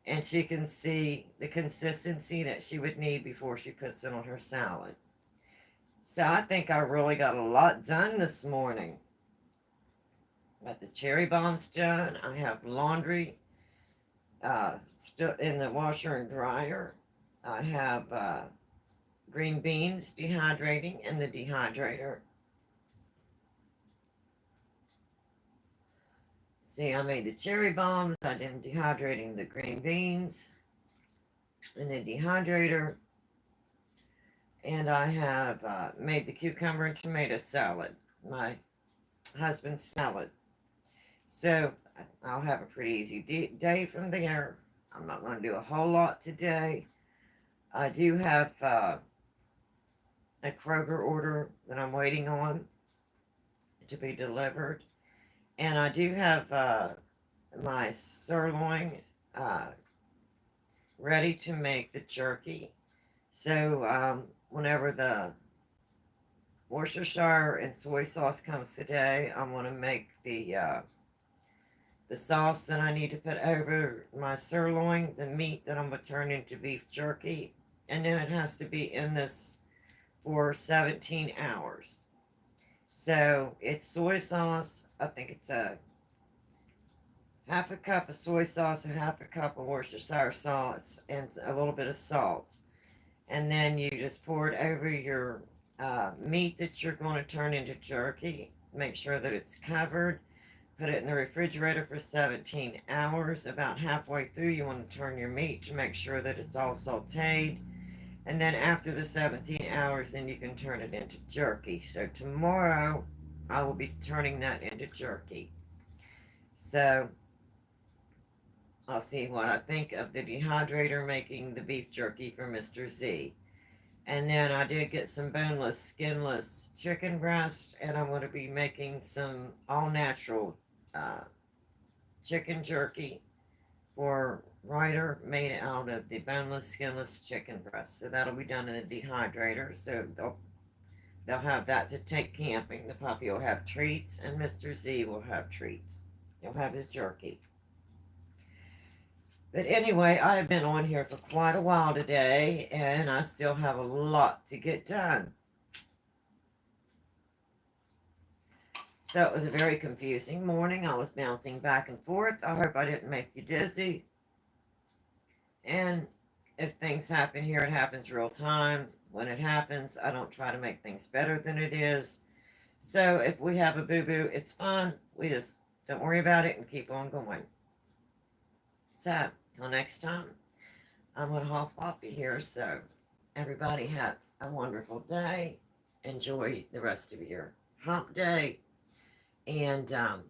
S1: and she can see the consistency that she would need before she puts it on her salad. So I think I really got a lot done this morning. Got the cherry bombs done. I have laundry still in the washer and dryer. I have green beans dehydrating in the dehydrator. See, I made the cherry bombs. I am dehydrating the green beans in the dehydrator. And I have made the cucumber and tomato salad, my husband's salad. So I'll have a pretty easy day from there. I'm not going to do a whole lot today. I do have a Kroger order that I'm waiting on to be delivered. And I do have my sirloin ready to make the jerky. So whenever the Worcestershire and soy sauce comes today, I'm going to make the sauce that I need to put over my sirloin, the meat that I'm going to turn into beef jerky. And then it has to be in this for 17 hours. So it's soy sauce. I think it's a half a cup of soy sauce, a half a cup of Worcestershire sauce, and a little bit of salt. And then you just pour it over your meat that you're going to turn into jerky. Make sure that it's covered. Put it in the refrigerator for 17 hours. About halfway through, you want to turn your meat to make sure that it's all sauteed. And then after the 17 hours, then you can turn it into jerky. So tomorrow, I will be turning that into jerky. So I'll see what I think of the dehydrator making the beef jerky for Mr. Z. And then I did get some boneless, skinless chicken breast, and I'm going to be making some all-natural chicken jerky for Ryder, made out of the boneless, skinless chicken breast. So that'll be done in the dehydrator. So they'll have that to take camping. The puppy will have treats, and Mr. Z will have treats. He'll have his jerky. But anyway, I have been on here for quite a while today, and I still have a lot to get done. So it was a very confusing morning. I was bouncing back and forth. I hope I didn't make you dizzy. And if things happen here, it happens real time. When it happens, I don't try to make things better than it is. So if we have a boo-boo, it's fine. We just don't worry about it and keep on going. So, till next time, I'm going to hop off of here. So, everybody have a wonderful day. Enjoy the rest of your hump day. And I'm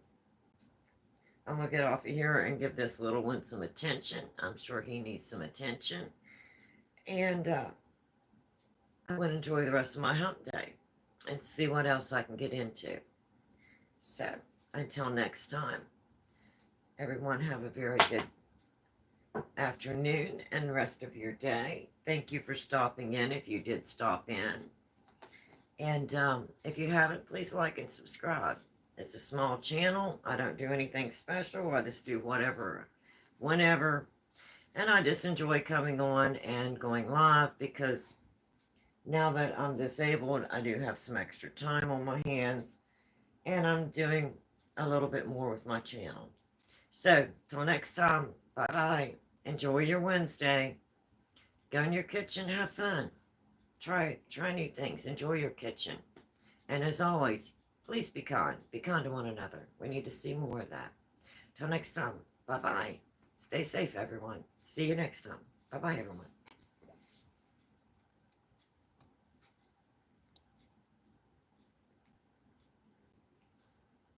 S1: going to get off of here and give this little one some attention. I'm sure he needs some attention. And I'm going to enjoy the rest of my hump day and see what else I can get into. So, until next time, everyone have a very good afternoon and rest of your day. Thank you for stopping in if you did stop in. And if you haven't, please like and subscribe. It's a small channel. I don't do anything special. I just do whatever, whenever. And I just enjoy coming on and going live because now that I'm disabled, I do have some extra time on my hands. And I'm doing a little bit more with my channel. So, till next time, bye-bye. Enjoy your Wednesday. Go in your kitchen, have fun. Try new things. Enjoy your kitchen. And as always, please be kind. Be kind to one another. We need to see more of that. Till next time, bye-bye. Stay safe, everyone. See you next time. Bye-bye, everyone.